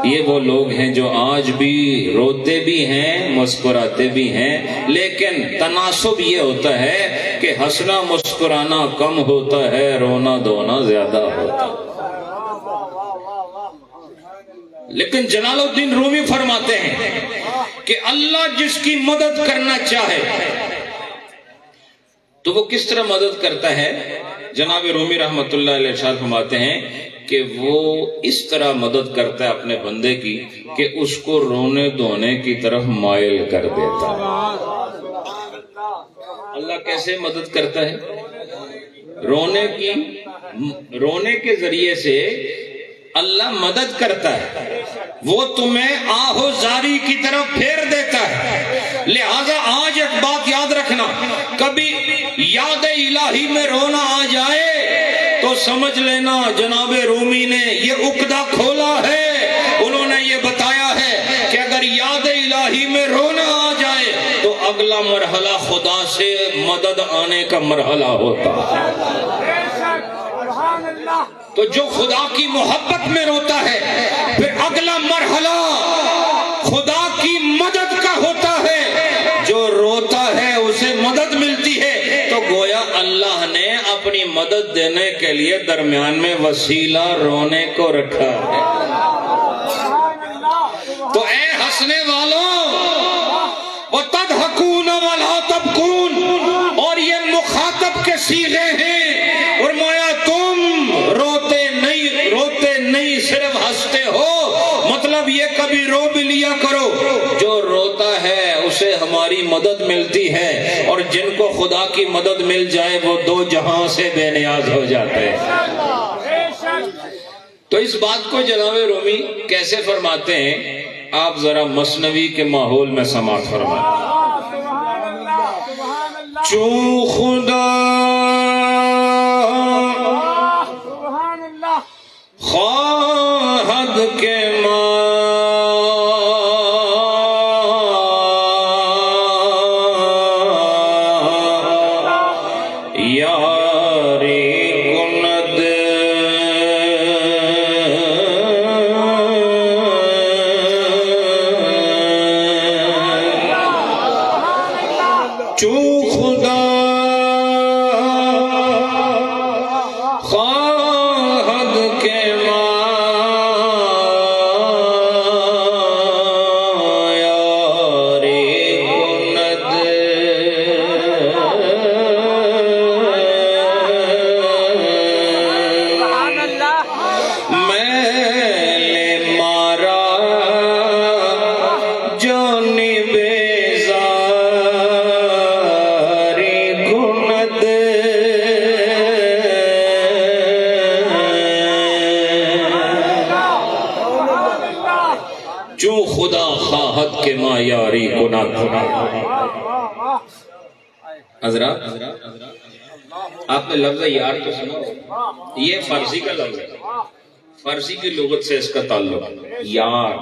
یہ وہ لوگ ہیں جو آج بھی روتے بھی ہیں، مسکراتے بھی ہیں، لیکن تناسب یہ ہوتا ہے کہ ہنسنا مسکرانا کم ہوتا ہے، رونا دھونا زیادہ ہوتا ہے۔ لیکن جلال الدین رومی فرماتے ہیں کہ اللہ جس کی مدد کرنا چاہے تو وہ کس طرح مدد کرتا ہے؟ جناب رومی رحمت اللہ علیہ ارشاد فرماتے ہیں کہ وہ اس طرح مدد کرتا ہے اپنے بندے کی کہ اس کو رونے دھونے کی طرف مائل کر دیتا ہے۔ اللہ کیسے مدد کرتا ہے؟ رونے کے ذریعے سے اللہ مدد کرتا ہے، وہ تمہیں آہو زاری کی طرف پھیر دیتا ہے۔ لہذا آج ایک بات یاد رکھنا، کبھی یاد الہی میں رونا آ جائے تو سمجھ لینا جناب رومی نے یہ عقدہ کھولا ہے۔ انہوں نے یہ بتایا ہے کہ اگر یاد الہی میں رونا آ جائے تو اگلا مرحلہ خدا سے مدد آنے کا مرحلہ ہوتا ہے۔ تو جو خدا کی محبت میں روتا ہے پھر اگلا مرحلہ خدا کی مدد کا ہوتا ہے، جو روتا ہے اسے مدد ملتی ہے، تو گویا اللہ نے اپنی مدد دینے کے لیے درمیان میں وسیلہ رونے کو رکھا ہے۔ تو اے ہنسنے والوں، وَتَضْحَكُونَ وَلَا تَبْكُونَ، اور یہ مخاطب کے صیغے ہیں، اور مایا تم روتے نہیں صرف ہنستے ہو، مطلب یہ کبھی رو بھی لیا کرو، جو روتا ہے اسے ہماری مدد ملتی ہے، اور جن کو خدا کی مدد مل جائے وہ دو جہاں سے بے نیاز ہو جاتے ہیں۔ تو اس بات کو جناب رومی کیسے فرماتے ہیں؟ آپ ذرا مثنوی کے ماحول میں سماعت فرمائیں۔ چوں خدا خواہد کے یاری کنات۔ حضرات آپ نے لفظ یار تو سنا، یہ فارسی کا لفظ ہے، فارسی کی لغت سے اس کا تعلق یار،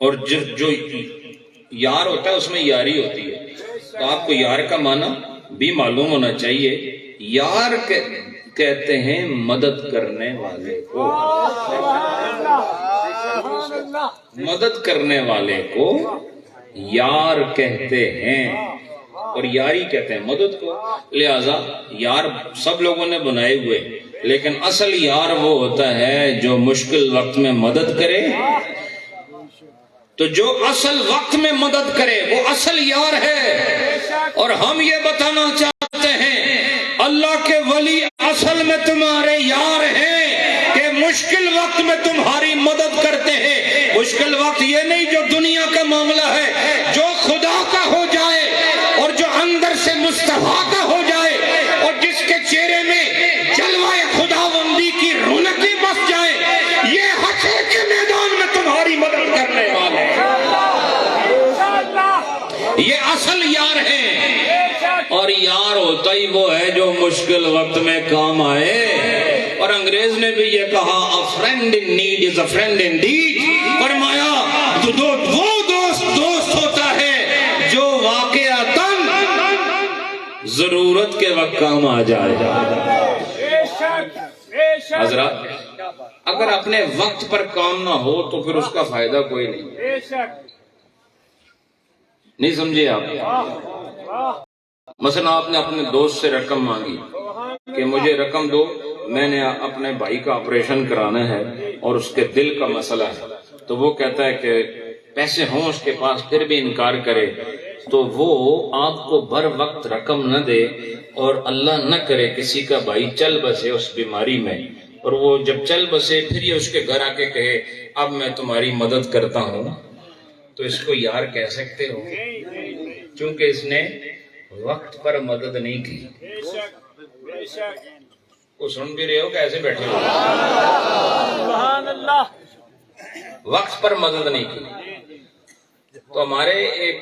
اور جو یار ہوتا ہے اس میں یاری ہوتی ہے، تو آپ کو یار کا معنی بھی معلوم ہونا چاہیے۔ یار کہتے ہیں مدد کرنے والے کو، مدد کرنے والے کو یار کہتے ہیں۔ اور یاری کہتے ہیں مدد کو. لہذا یار سب لوگوں نے بنائے ہوئے، لیکن اصل یار وہ ہوتا ہے جو مشکل وقت میں مدد کرے. تو جو اصل وقت میں مدد کرے وہ اصل یار ہے. اور ہم یہ بتانا چاہتے ہیں اللہ کے ولی اصل میں تمہارے یار ہیں کہ مشکل وقت میں تمہاری مدد کرتے ہیں. مشکل وقت یہ نہیں جو دنیا کا معاملہ ہے، جو خدا کا ہو جائے اور جو اندر سے مصطفیٰ کا ہو جائے اور جس کے چہرے میں جلوہ خداوندی کی رونقیں بس جائے، یہ حشر کے میدان میں تمہاری مدد کرنے والے ہیں. یہ اصل یار ہیں. اور یار ہوتا ہی وہ ہے جو مشکل وقت میں کام آئے. اور انگریز نے بھی یہ کہا a friend in need is a friend indeed. فرمایا وہ دوست ہوتا ہے جو واقعتاً ضرورت کے وقت کام آ جائے. حضرات اگر اپنے وقت پر کام نہ ہو تو پھر اس کا فائدہ کوئی نہیں سمجھے آپ. مثلا آپ نے اپنے دوست سے رقم مانگی کہ مجھے رقم دو، میں نے اپنے بھائی کا آپریشن کرانا ہے اور اس کے دل کا مسئلہ ہے. تو وہ کہتا ہے کہ پیسے ہوں اس کے پاس پھر بھی انکار کرے، تو وہ آپ کو بر وقت رقم نہ دے اور اللہ نہ کرے کسی کا بھائی چل بسے اس بیماری میں، اور وہ جب چل بسے پھر یہ اس کے گھر آ کے کہے اب میں تمہاری مدد کرتا ہوں، تو اس کو یار کہہ سکتے ہو چونکہ اس نے وقت پر مدد نہیں کی. وہ سن بھی رہے ہو کیسے بیٹھے ہو؟ وقت پر مدد نہیں کی. تو ہمارے ایک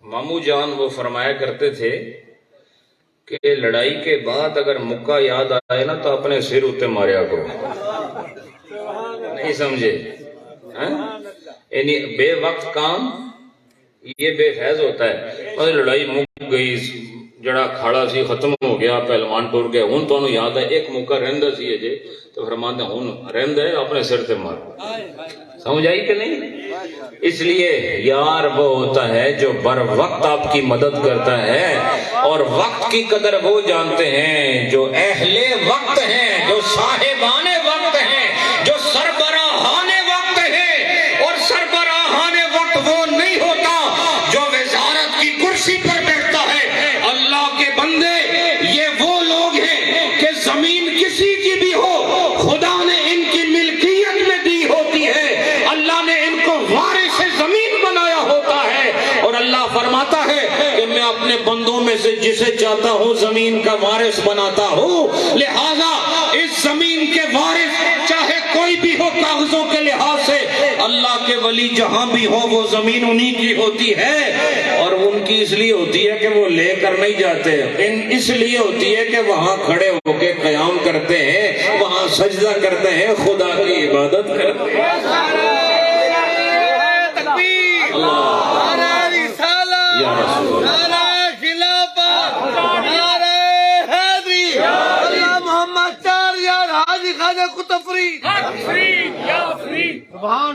مامو جان وہ فرمایا کرتے تھے کہ لڑائی کے بعد اگر مکہ یاد آئے نا تو اپنے سر اتے ماریا کو. نہیں سمجھے؟ یعنی بے وقت کام یہ بے فیض ہوتا ہے. لڑائی مک گئی، جڑا کھاڑا سی ختم ہو گیا، پہلوان ٹور گیا، ہوں تو یاد ہے ایک موقع رہندا سی جے تو فرماتے ہوں رہندا ہے اپنے سر تے مار. سمجھ آئی کہ نہیں؟ اس لیے یار وہ ہوتا ہے جو بر وقت آپ کی مدد کرتا ہے. اور وقت کی قدر وہ جانتے ہیں جو اہل وقت ہیں، جو صاحبان وقت ہیں، جو سربراہان وقت ہیں. اور سربراہان وقت وہ نہیں ہوتا جو وزارت کی کرسی پر بیٹھتا ہے. اللہ کے بندے یہ وہ لوگ ہیں کہ زمین کسی کی بھی ہو خدا نے ان کی ملکیت میں دی ہوتی ہے. اللہ نے ان کو وارث زمین بنایا ہوتا ہے. اور اللہ فرماتا ہے کہ میں اپنے بندوں میں سے جسے چاہتا ہوں زمین کا وارث بناتا ہوں. لہذا اس زمین کے وارث چاہے کوئی بھی ہو کاغذوں کے لحاظ سے، اللہ کے ولی جہاں بھی ہو وہ زمین انہی کی ہوتی ہے. اور ان کی اس لیے ہوتی ہے کہ وہ لے کر نہیں جاتے، اس لیے ہوتی ہے کہ وہاں کھڑے ہو کے قیام کرتے ہیں، وہاں سجدہ کرتے ہیں، خدا کی عبادت کرتے ہیں. یا رسول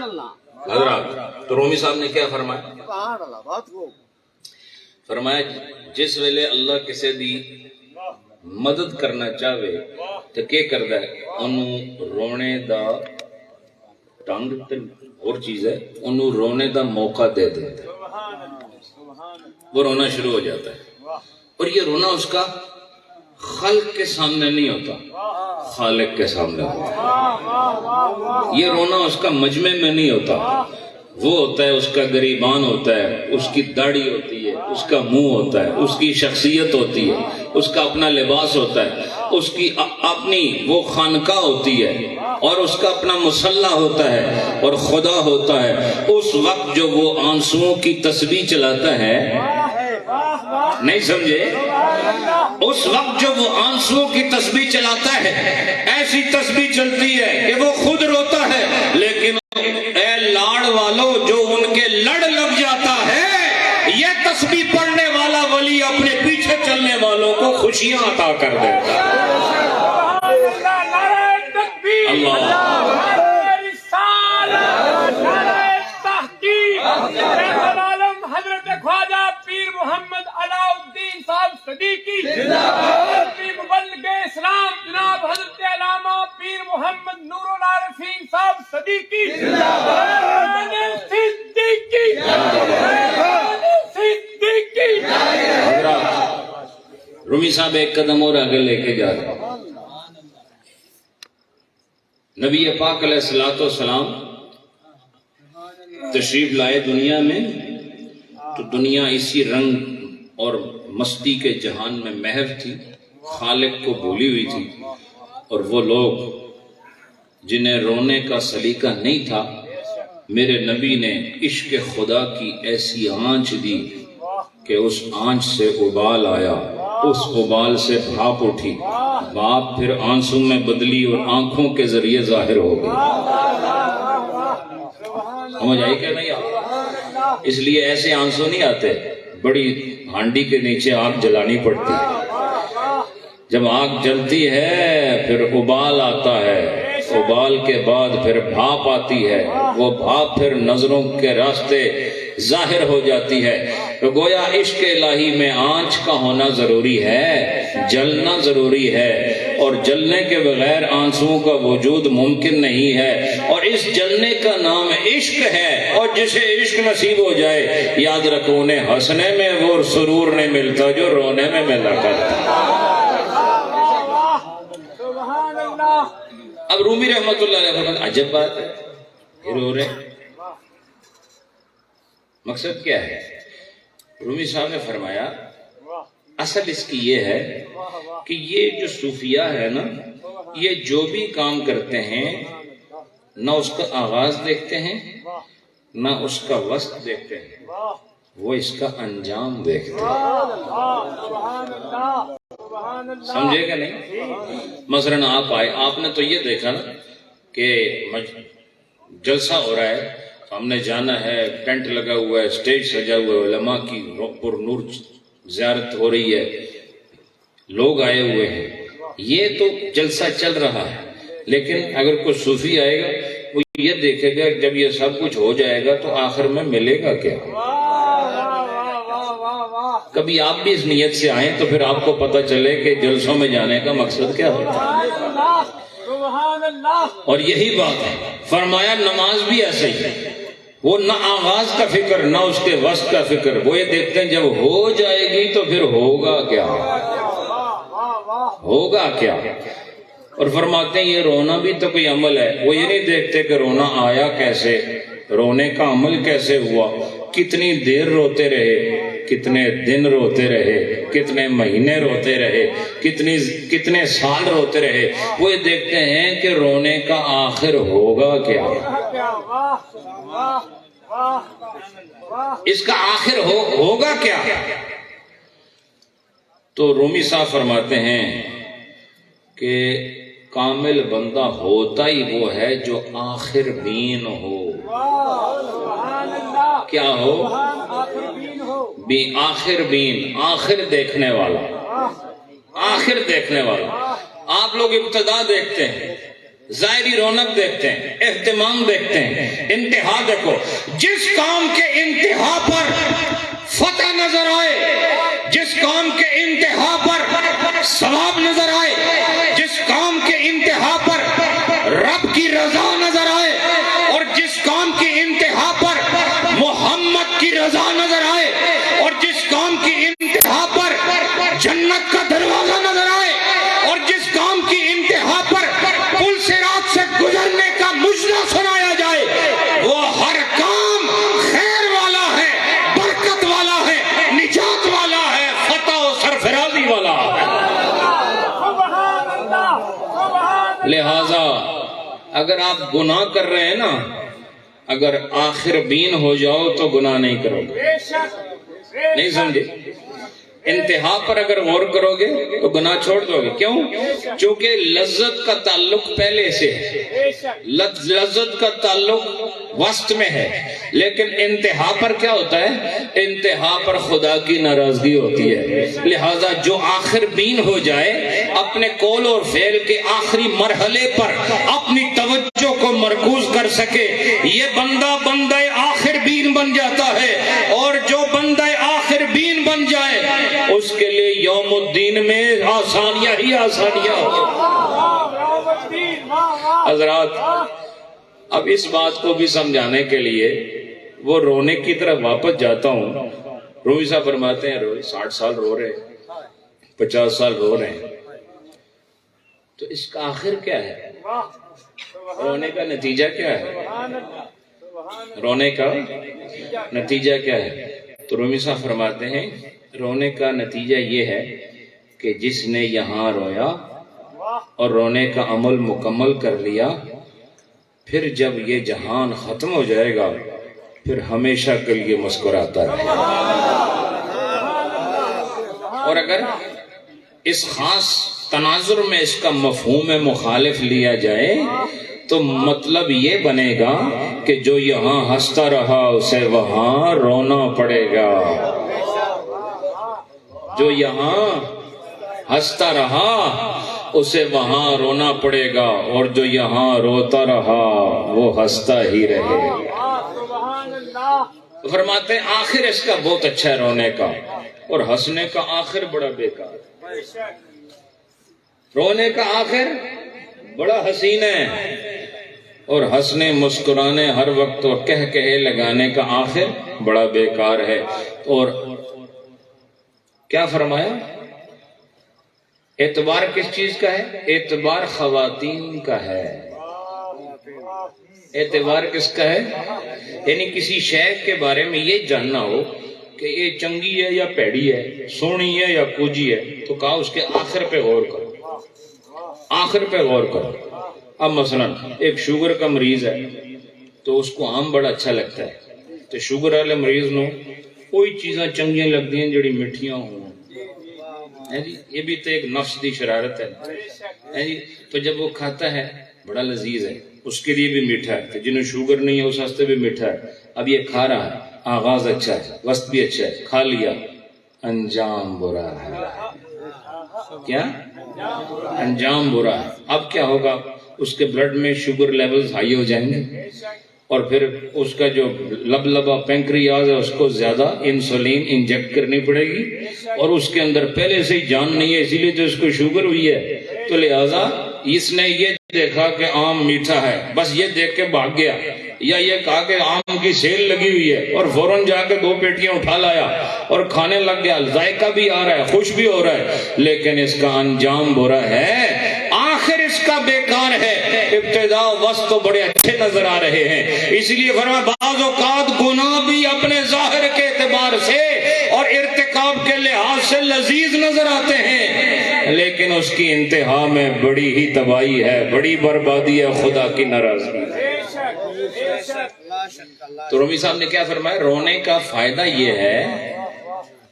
اللہ حضرات. تو رومی صاحب نے کیا فرمایا؟ فرمایا جس ویلے اللہ کسی دی مدد کرنا چاہے تو کیا کردا ہے؟ انہوں رونے دا ٹنگ اور چیز ہے، انہوں رونے دا موقع دے دیتا ہے، وہ رونا شروع ہو جاتا ہے. اور یہ رونا اس کا خلق کے سامنے نہیں ہوتا، خالق کے سامنے ہوتا. یہ رونا اس کا مجمع میں نہیں ہوتا، وہ ہوتا ہے اس کا گریبان ہوتا ہے، اس کی داڑھی ہوتی ہے، اس کا منہ ہوتا ہے، اس کی شخصیت ہوتی ہے، اس کا اپنا لباس ہوتا ہے، اس کی اپنی وہ خانقاہ ہوتی ہے، اور اس کا اپنا مسلح ہوتا ہے اور خدا ہوتا ہے. اس وقت جو وہ آنسوؤں کی تسبیح چلاتا ہے، نہیں سمجھے؟ اس وقت جو وہ آنسوؤں کی تسبیح چلاتا ہے، ایسی تسبیح چلتی ہے کہ وہ خود روتا ہے، لیکن اے لاڑ والو جو ان کے لڑ لگ جاتا ہے، یہ تسبیح پڑھنے والا ولی اپنے پیچھے چلنے والوں کو خوشیاں عطا کر دیتا ہے.
حضرت خواجہ پیر محمد مبلغ اسلام جناب حضرت علامہ پیر محمد نور العارفین صاحب صدیقی صدیقی صدیقی۔
رومی صاحب ایک قدم اور آگے لے کے جا رہے ہیں۔ نبی پاک علیہ الصلوۃ والسلام تشریف لائے دنیا میں تو دنیا اسی رنگ اور مستی کے جہان میں محو تھی، خالق کو بھولی ہوئی تھی، اور وہ لوگ جنہیں رونے کا سلیقہ نہیں تھا، میرے نبی نے عشق خدا کی ایسی آنچ دی کہ اس آنچ سے ابال آیا، اس ابال سے بھاپ اٹھی، بھاپ پھر آنسوں میں بدلی اور آنکھوں کے ذریعے ظاہر ہو گئی۔ سمجھ آئی کہ نہیں آ؟ اس لیے ایسے آنسو نہیں آتے، بڑی ہانڈی کے نیچے آگ جلانی پڑتی ہے، جب آگ جلتی ہے پھر ابال آتا ہے، ابال کے بعد پھر بھاپ آتی ہے، وہ بھاپ پھر نظروں کے راستے ظاہر ہو جاتی ہے۔ تو گویا عشق الہی میں آنچ کا ہونا ضروری ہے، جلنا ضروری ہے، اور جلنے کے بغیر آنسوؤں کا وجود ممکن نہیں ہے، اور اس جلنے کا نام عشق ہے، اور جسے عشق نصیب ہو جائے یاد رکھو انہیں ہنسنے میں وہ سرور نہیں ملتا جو رونے میں ملا کرتا۔ اب رومی رحمت اللہ علیہ فرماتے عجب بات ہے، یہ رو رہے، مقصد کیا ہے؟ رومی صاحب نے فرمایا اصل اس کی یہ ہے کہ یہ جو صوفیاء ہے نا، یہ جو بھی کام کرتے ہیں نہ اس کا آغاز دیکھتے ہیں نہ اس کا وسط دیکھتے ہیں، وہ اس کا انجام دیکھتے ہیں۔ سمجھے گا نہیں؟ مثلاً آپ آئے، آپ نے تو یہ دیکھا نا کہ جلسہ ہو رہا ہے، ہم نے جانا ہے، ٹینٹ لگا ہوا ہے، سٹیج سجا ہوا ہے، علماء کی پر نور زیارت ہو رہی ہے، لوگ آئے ہوئے ہیں، یہ تو جلسہ چل رہا ہے۔ لیکن اگر کوئی صوفی آئے گا وہ یہ دیکھے گا جب یہ سب کچھ ہو جائے گا تو آخر میں ملے گا کیا؟ کبھی آپ بھی اس نیت سے آئیں تو پھر آپ کو پتہ چلے کہ جلسوں میں جانے کا مقصد کیا ہوتا ہے۔ اور یہی بات ہے، فرمایا نماز بھی ایسے ہی ہے، وہ نہ آغاز کا فکر نہ اس کے وسط کا فکر، وہ یہ دیکھتے ہیں جب ہو جائے گی تو پھر ہوگا کیا، ہوگا کیا۔ اور فرماتے ہیں یہ رونا بھی تو کوئی عمل ہے، وہ یہ نہیں دیکھتے کہ رونا آیا کیسے، رونے کا عمل کیسے ہوا، کتنی دیر روتے رہے، کتنے دن روتے رہے، کتنے مہینے روتے رہے، کتنے سال روتے رہے، وہ یہ دیکھتے ہیں کہ رونے کا آخر ہوگا کیا، اس کا آخر ہوگا کیا۔ تو رومی صاحب فرماتے ہیں کہ کامل بندہ ہوتا ہی وہ ہے جو آخر بین ہو۔ کیا ہو؟ آخر بین، آخر دیکھنے والا، آخر دیکھنے والا۔ آپ لوگ ابتدا دیکھتے ہیں، ظاہری رونق دیکھتے ہیں، اہتمام دیکھتے ہیں، انتہا دیکھو۔ جس کام کے انتہا پر فتح نظر آئے، جس کام کے انتہا پر ثواب نظر آئے، جس کام کے انتہا پر رب کی رضا نظر آئے، اور جس کام کی انتہا پر محمد کی رضا نظر آئے، اور جس کام کی انتہا پر جنت کا دروازہ نظر آئے، اور جس کام کی انتہا پر پل صراط سے گزرنے کا مژدہ سنایا جائے، وہ ہر کام خیر والا ہے، برکت والا ہے، نجات والا ہے، فتح و سرفرازی والا ہے۔ لہذا اگر آپ گناہ کر رہے ہیں نا، اگر آخر بین ہو جاؤ تو گناہ نہیں کرو گے، نہیں سمجھے؟ انتہا پر اگر غور کرو گے تو گناہ چھوڑ دو گے۔ کیوں؟ چونکہ لذت کا تعلق پہلے سے ہے، لذت کا تعلق وسط میں ہے، لیکن انتہا پر کیا ہوتا ہے؟ انتہا پر خدا کی ناراضگی ہوتی ہے۔ لہذا جو آخر بین ہو جائے، اپنے قول اور فعل کے آخری مرحلے پر اپنی توجہ کو مرکوز کر سکے، یہ بندہ آخر بین بن جاتا ہے۔ اور جو بندہ آخر بین بن جائے اس کے لیے یوم الدین میں آسانیاں ہی آسانیاں ہوں۔ حضرات اب اس بات کو بھی سمجھانے کے لیے وہ رونے کی طرف واپس جاتا ہوں۔ رومی صاحب فرماتے ہیں 60 سال رو رہے، 50 سال رو رہے ہیں، تو اس کا آخر کیا ہے؟ رونے کا نتیجہ کیا ہے؟ رونے کا نتیجہ کیا ہے؟ تو رومی صاحب فرماتے ہیں رونے کا نتیجہ یہ ہے کہ جس نے یہاں رویا اور رونے کا عمل مکمل کر لیا، پھر جب یہ جہان ختم ہو جائے گا پھر ہمیشہ کے لیے مسکراتا ہے۔ اور اگر اس خاص تناظر میں اس کا مفہوم مخالف لیا جائے تو مطلب یہ بنے گا کہ جو یہاں ہنستا رہا اسے وہاں رونا پڑے گا، جو یہاں ہنستا رہا اسے وہاں رونا پڑے گا، اور جو یہاں روتا رہا وہ ہنستا ہی رہے گا۔ فرماتے ہیں آخر اس کا بہت اچھا ہے رونے کا، اور ہنسنے کا آخر بڑا بیکار۔ رونے کا آخر بڑا حسین ہے، اور ہنسنے مسکرانے ہر وقت اور کہہ کہے لگانے کا آخر بڑا بیکار ہے۔ اور کیا فرمایا؟ اعتبار کس چیز کا ہے؟ اعتبار خواتین کا ہے۔ اعتبار کس کا ہے؟ یعنی کسی شے کے بارے میں یہ جاننا ہو کہ یہ چنگی ہے یا پیڑی ہے، سونی ہے یا کوجی ہے، تو کہا اس کے آخر پہ غور کرو، آخر پہ غور کرو۔ اب مثلا ایک شوگر کا مریض ہے تو اس کو آم بڑا اچھا لگتا ہے، تو شوگر والے مریض نو کوئی چیزاں چنگیاں لگتی ہیں جڑی مٹھیاں ہوں، جی یہ بھی تو ایک نفس دی شرارت ہے جی۔ تو جب وہ کھاتا ہے بڑا لذیذ ہے، اس کے لیے بھی میٹھا ہے، تو جنہیں شوگر نہیں ہے اس واسطے بھی میٹھا ہے۔ اب یہ کھا رہا ہے، آغاز اچھا ہے، وسط بھی اچھا ہے، کھا لیا، انجام برا ہے۔ کیا؟ انجام برا ہے۔ اب کیا ہوگا؟ اس کے بلڈ میں شوگر لیولز ہائی ہو جائیں گے، اور پھر اس کا جو لبلبا پینکریاز ہے اس کو زیادہ انسولین انجیکٹ کرنی پڑے گی، اور اس کے اندر پہلے سے ہی جان نہیں ہے، اسی لیے تو اس کو شوگر ہوئی ہے، تو لہٰذا اس نے یہ دیکھا کہ آم میٹھا ہے، بس یہ دیکھ کے بھاگ گیا، یا یہ کہا کہ آم کی سیل لگی ہوئی ہے اور فوراً جا کے 2 پیٹیاں اٹھا لایا اور کھانے لگ گیا، ذائقہ بھی آ رہا ہے، خوش بھی ہو رہا ہے، لیکن اس کا انجام برا ہے، آخر اس کا بیکار ہے۔ ابتدا وسط تو بڑے اچھے نظر آ رہے ہیں، اس لیے فرمایا بعض اوقات گناہ بھی اپنے ظاہر کے اعتبار سے اور ارتکاب کے لحاظ سے لذیذ نظر آتے ہیں، لیکن اس کی انتہا میں بڑی ہی تباہی ہے، بڑی بربادی ہے، خدا کی ناراضگی ہے۔ تو رومی صاحب نے کیا فرمایا؟ رونے کا فائدہ یہ ہے،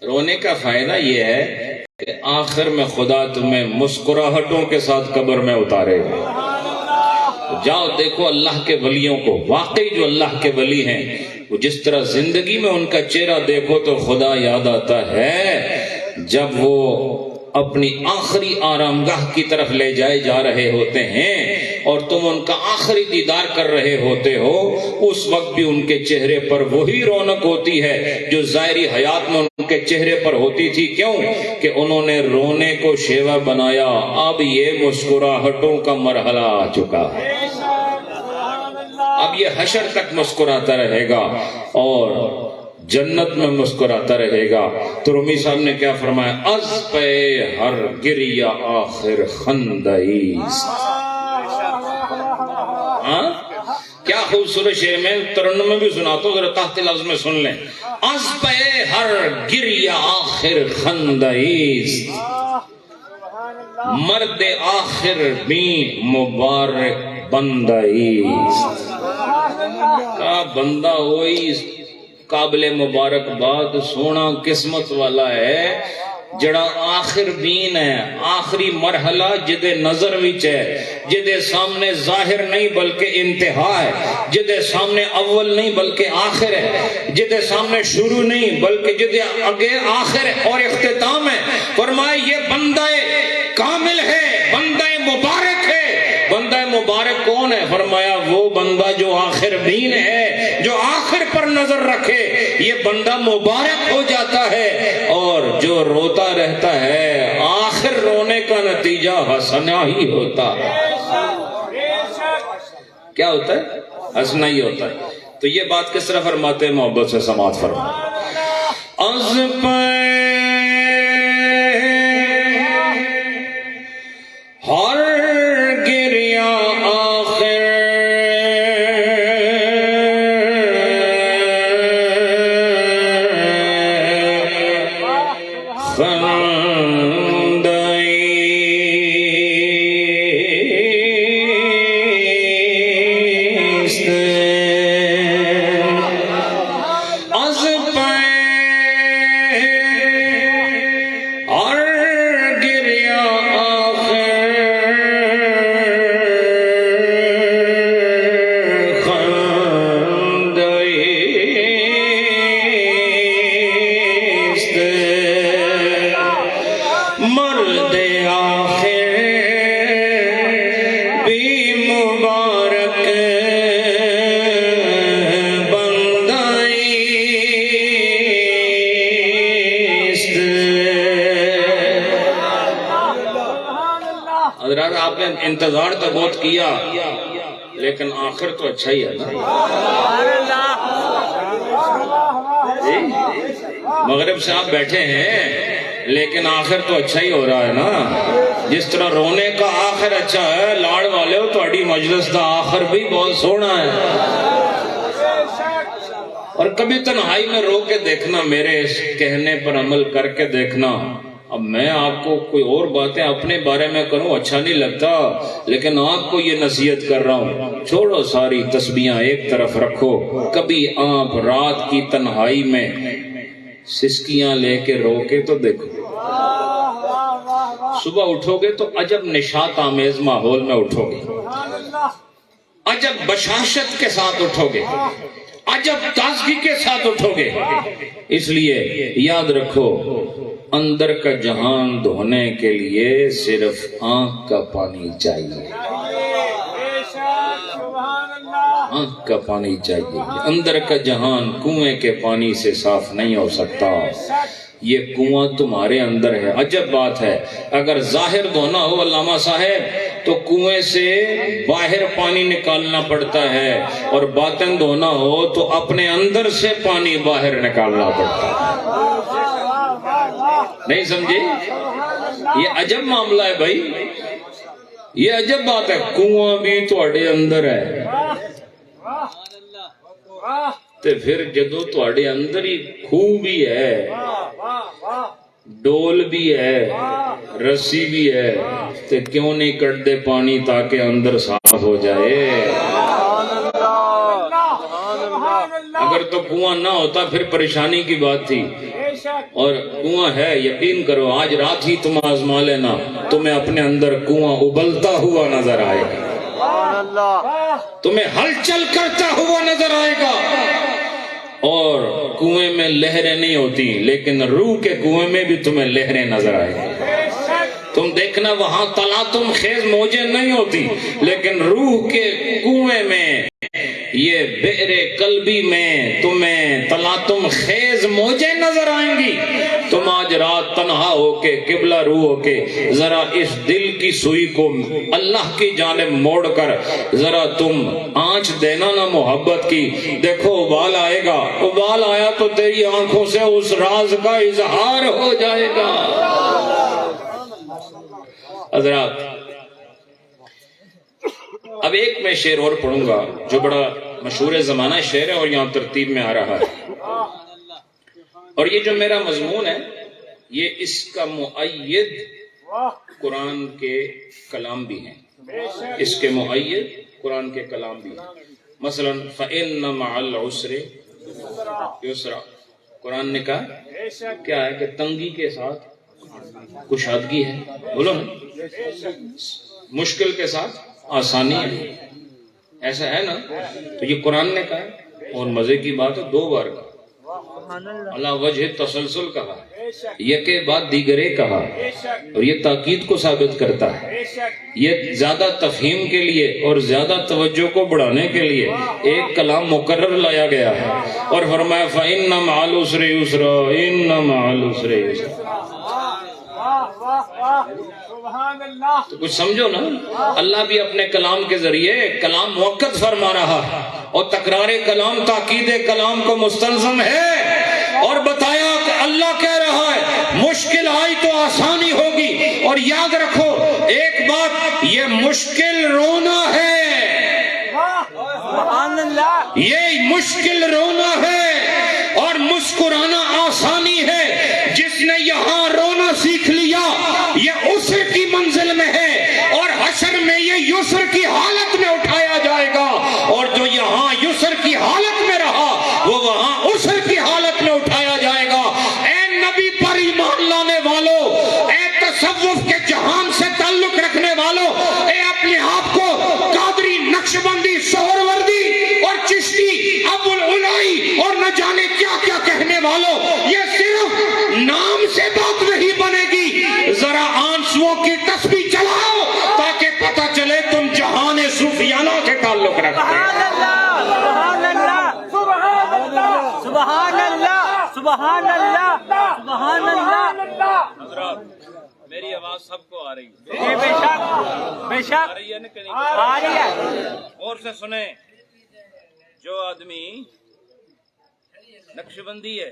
رونے کا فائدہ یہ ہے کہ آخر میں خدا تمہیں مسکراہٹوں کے ساتھ قبر میں اتارے گا۔ جاؤ دیکھو اللہ کے ولیوں کو، واقعی جو اللہ کے ولی ہیں وہ جس طرح زندگی میں ان کا چہرہ دیکھو تو خدا یاد آتا ہے، جب وہ اپنی آخری آرام گاہ کی طرف لے جائے جا رہے ہوتے ہیں اور تم ان کا آخری دیدار کر رہے ہوتے ہو، اس وقت بھی ان کے چہرے پر وہی رونق ہوتی ہے جو ظاہری حیات میں ان کے چہرے پر ہوتی تھی۔ کیوں؟ کہ انہوں نے رونے کو شیوا بنایا، اب یہ مسکراہٹوں کا مرحلہ آ چکا ہے، اب یہ حشر تک مسکراتا رہے گا اور جنت میں مسکراتا رہے گا۔ تو رومی صاحب نے کیا فرمایا؟ از پہ ہر گریہ آخر خندائیست۔ کیا خوبصورت شعر، میں ترنم میں بھی سناتا ہوں، ذرا تحت لفظ میں سن لیں۔ از پہ ہر گریہ آخر خندائیست، مرد آخر بھی مبارک بندائیست۔ کا بندہ ہوئی قابل مبارکباد، سونا قسمت والا ہے جڑا آخر بین ہے، آخری مرحلہ جدے نظر وچ ہے، جدے سامنے ظاہر نہیں بلکہ انتہا ہے، جدے سامنے اول نہیں بلکہ آخر ہے، جدے سامنے شروع نہیں بلکہ جدے آگے آخر ہے اور اختتام ہے۔ فرمایا یہ بندہ کامل ہے، بندہ مبارک ہے۔ بندہ مبارک کون ہے؟ فرمایا وہ بندہ بندہ جو آخر بین ہے، جو آخر پر نظر رکھے، یہ بندہ مبارک ہو جاتا ہے، اور جو روتا رہتا ہے آخر رونے کا نتیجہ ہنسنا ہی ہوتا ہے۔ کیا ہوتا ہے؟ ہنسنا ہی ہوتا ہے۔ تو یہ بات کس طرح فرماتے ہیں؟ محبت سے سماعت فرمائیں۔ از پہ ہر گریا آخر آپ نے انتظار تو بہت کیا، لیکن آخر تو اچھا ہی ہے نا۔ مغرب سے آپ بیٹھے ہیں لیکن آخر تو اچھا ہی ہو رہا ہے نا۔ جس طرح رونے کا آخر اچھا ہے، لاڑ والے ہو تہاڈی مجلس دا آخر بھی بہت سونا ہے۔ اور کبھی تنہائی میں رو کے دیکھنا، میرے اس کہنے پر عمل کر کے دیکھنا۔ اب میں آپ کو کوئی اور باتیں اپنے بارے میں کروں اچھا نہیں لگتا، لیکن آپ کو یہ نصیحت کر رہا ہوں، چھوڑو ساری تسبیحاں ایک طرف رکھو۔ کبھی آپ رات کی تنہائی میں سسکیاں لے کے رو کے تو دیکھو، صبح اٹھو گے تو عجب نشاط آمیز ماحول میں اٹھو گے، عجب بشاشت کے ساتھ اٹھو گے، عجب تازگی کے ساتھ اٹھو گے۔ اس لیے یاد رکھو، اندر کا جہان دھونے کے لیے صرف آنکھ کا پانی چاہیے، آنکھ کا پانی چاہیے۔ اندر کا جہان کنویں کے پانی سے صاف نہیں ہو سکتا، یہ کنواں تمہارے اندر ہے۔ عجب بات ہے، اگر ظاہر دھونا ہو علامہ صاحب تو کنویں سے باہر پانی نکالنا پڑتا ہے، اور باطن دھونا ہو تو اپنے اندر سے پانی باہر نکالنا پڑتا ہے۔ نہیں سمجھے؟ یہ عجب معاملہ ہے بھائی، یہ عجب بات ہے۔ کنواں بھی تہاڈے اندر ہے، تے پھر جدو تہاڈے اندر ہی خوہ بھی ہے، ڈول بھی ہے، رسی بھی ہے، تے کیوں نہیں کٹ دے پانی تاکہ اندر صاف ہو جائے۔ اگر تو کنواں نہ ہوتا پھر پریشانی کی بات تھی، اور کنواں ہے، یقین کرو آج رات ہی تم آزما لینا، تمہیں اپنے اندر کنواں ابلتا ہوا نظر آئے گا، تمہیں ہلچل کرتا ہوا نظر آئے گا۔ اور کنویں میں لہریں نہیں ہوتی، لیکن روح کے کنویں میں بھی تمہیں لہریں نظر آئے گی۔ تم دیکھنا وہاں تلاطم خیز موجیں نہیں ہوتی، لیکن روح کے کنویں میں، یہ بئر قلبی میں تمہیں تلاطم خیز موجیں نظر آئیں گی۔ تم آج رات تنہا ہو کے، قبلہ روح ہو کے، ذرا اس دل کی سوئی کو اللہ کی جانب موڑ کر ذرا تم آنچ دینا نا محبت کی، دیکھو ابال آئے گا۔ ابال آیا تو تیری آنکھوں سے اس راز کا اظہار ہو جائے گا۔ حضرات، اب ایک میں شعر اور پڑھوں گا جو بڑا مشہور زمانہ شعر ہے اور یہاں ترتیب میں آ رہا ہے، اور یہ جو میرا مضمون ہے یہ اس کا مؤید قرآن کے کلام بھی ہیں، اس کے مؤید قرآن کے کلام بھی ہیں۔ مثلا فَإِنَّ مَعَ الْعُسْرِ يُسْرًا، قرآن نے کہا کیا ہے کہ تنگی کے ساتھ کشادگی ہے، بولو نا، مشکل کے ساتھ آسانی ہے، ایسا ہے نا؟ تو یہ قرآن نے کہا، اور مزے کی بات ہے 2 بار کہا، اللہ وجہ تسلسل کہا، یکے بعد دیگرے کہا، اور یہ تاکید کو ثابت کرتا ہے۔ یہ زیادہ تفہیم کے لیے اور زیادہ توجہ کو بڑھانے کے لیے ایک کلام مکرر لایا گیا ہے، اور فرمایا فَإِنَّ مَعَ الْعُسْرِ يُسْرًا إِنَّ مَعَ الْعُسْرِ يُسْرًا۔ تو کچھ سمجھو نا، اللہ بھی اپنے کلام کے ذریعے کلام موقت فرما رہا ہے، اور تکرار کلام تاکید کلام کو مستلزم ہے، اور بتایا کہ اللہ کہہ رہا ہے مشکل آئی تو آسانی ہوگی، اور یاد رکھو ایک بات، یہ مشکل رونا ہے، یہ مشکل رونا ہے، اور مسکرانا آسانی ہے۔ جس نے یہاں رونا سیکھ لیا یہ عسر کی منزل میں ہے، اور حشر میں یہ یسر کی حالت میں اٹھایا جائے گا، اور جو یہاں یسر کی حالت میں رہا وہ وہاں عسر کی حالت میں اٹھایا جائے گا۔ اے نبی پر ایمان لانے والوں، اے تصوف کے جہان سے تعلق رکھنے والوں، اے اپنے آپ کو قادری، نقشبندی، سہروردی اور چشتی، ابو العلائی اور نہ جانے کیا کیا کہنے والوں، یہ صرف نام سے بات نہیں بنے گی، ذرا آنسوؤں کی تسبیح چلاؤ تاکہ پتہ چلے تم جہان صوفیانہ سے تعلق رکھتے ہیں۔
سبحان اللہ، سبحان اللہ، سبحان اللہ۔
حضرات میری آواز سب کو آ رہی ہے؟
بے شک، بے شک
آ رہی ہے نا کہ نہیں؟
آ رہی ہے۔
اور سے سنیں، جو آدمی نقشبندی ہے،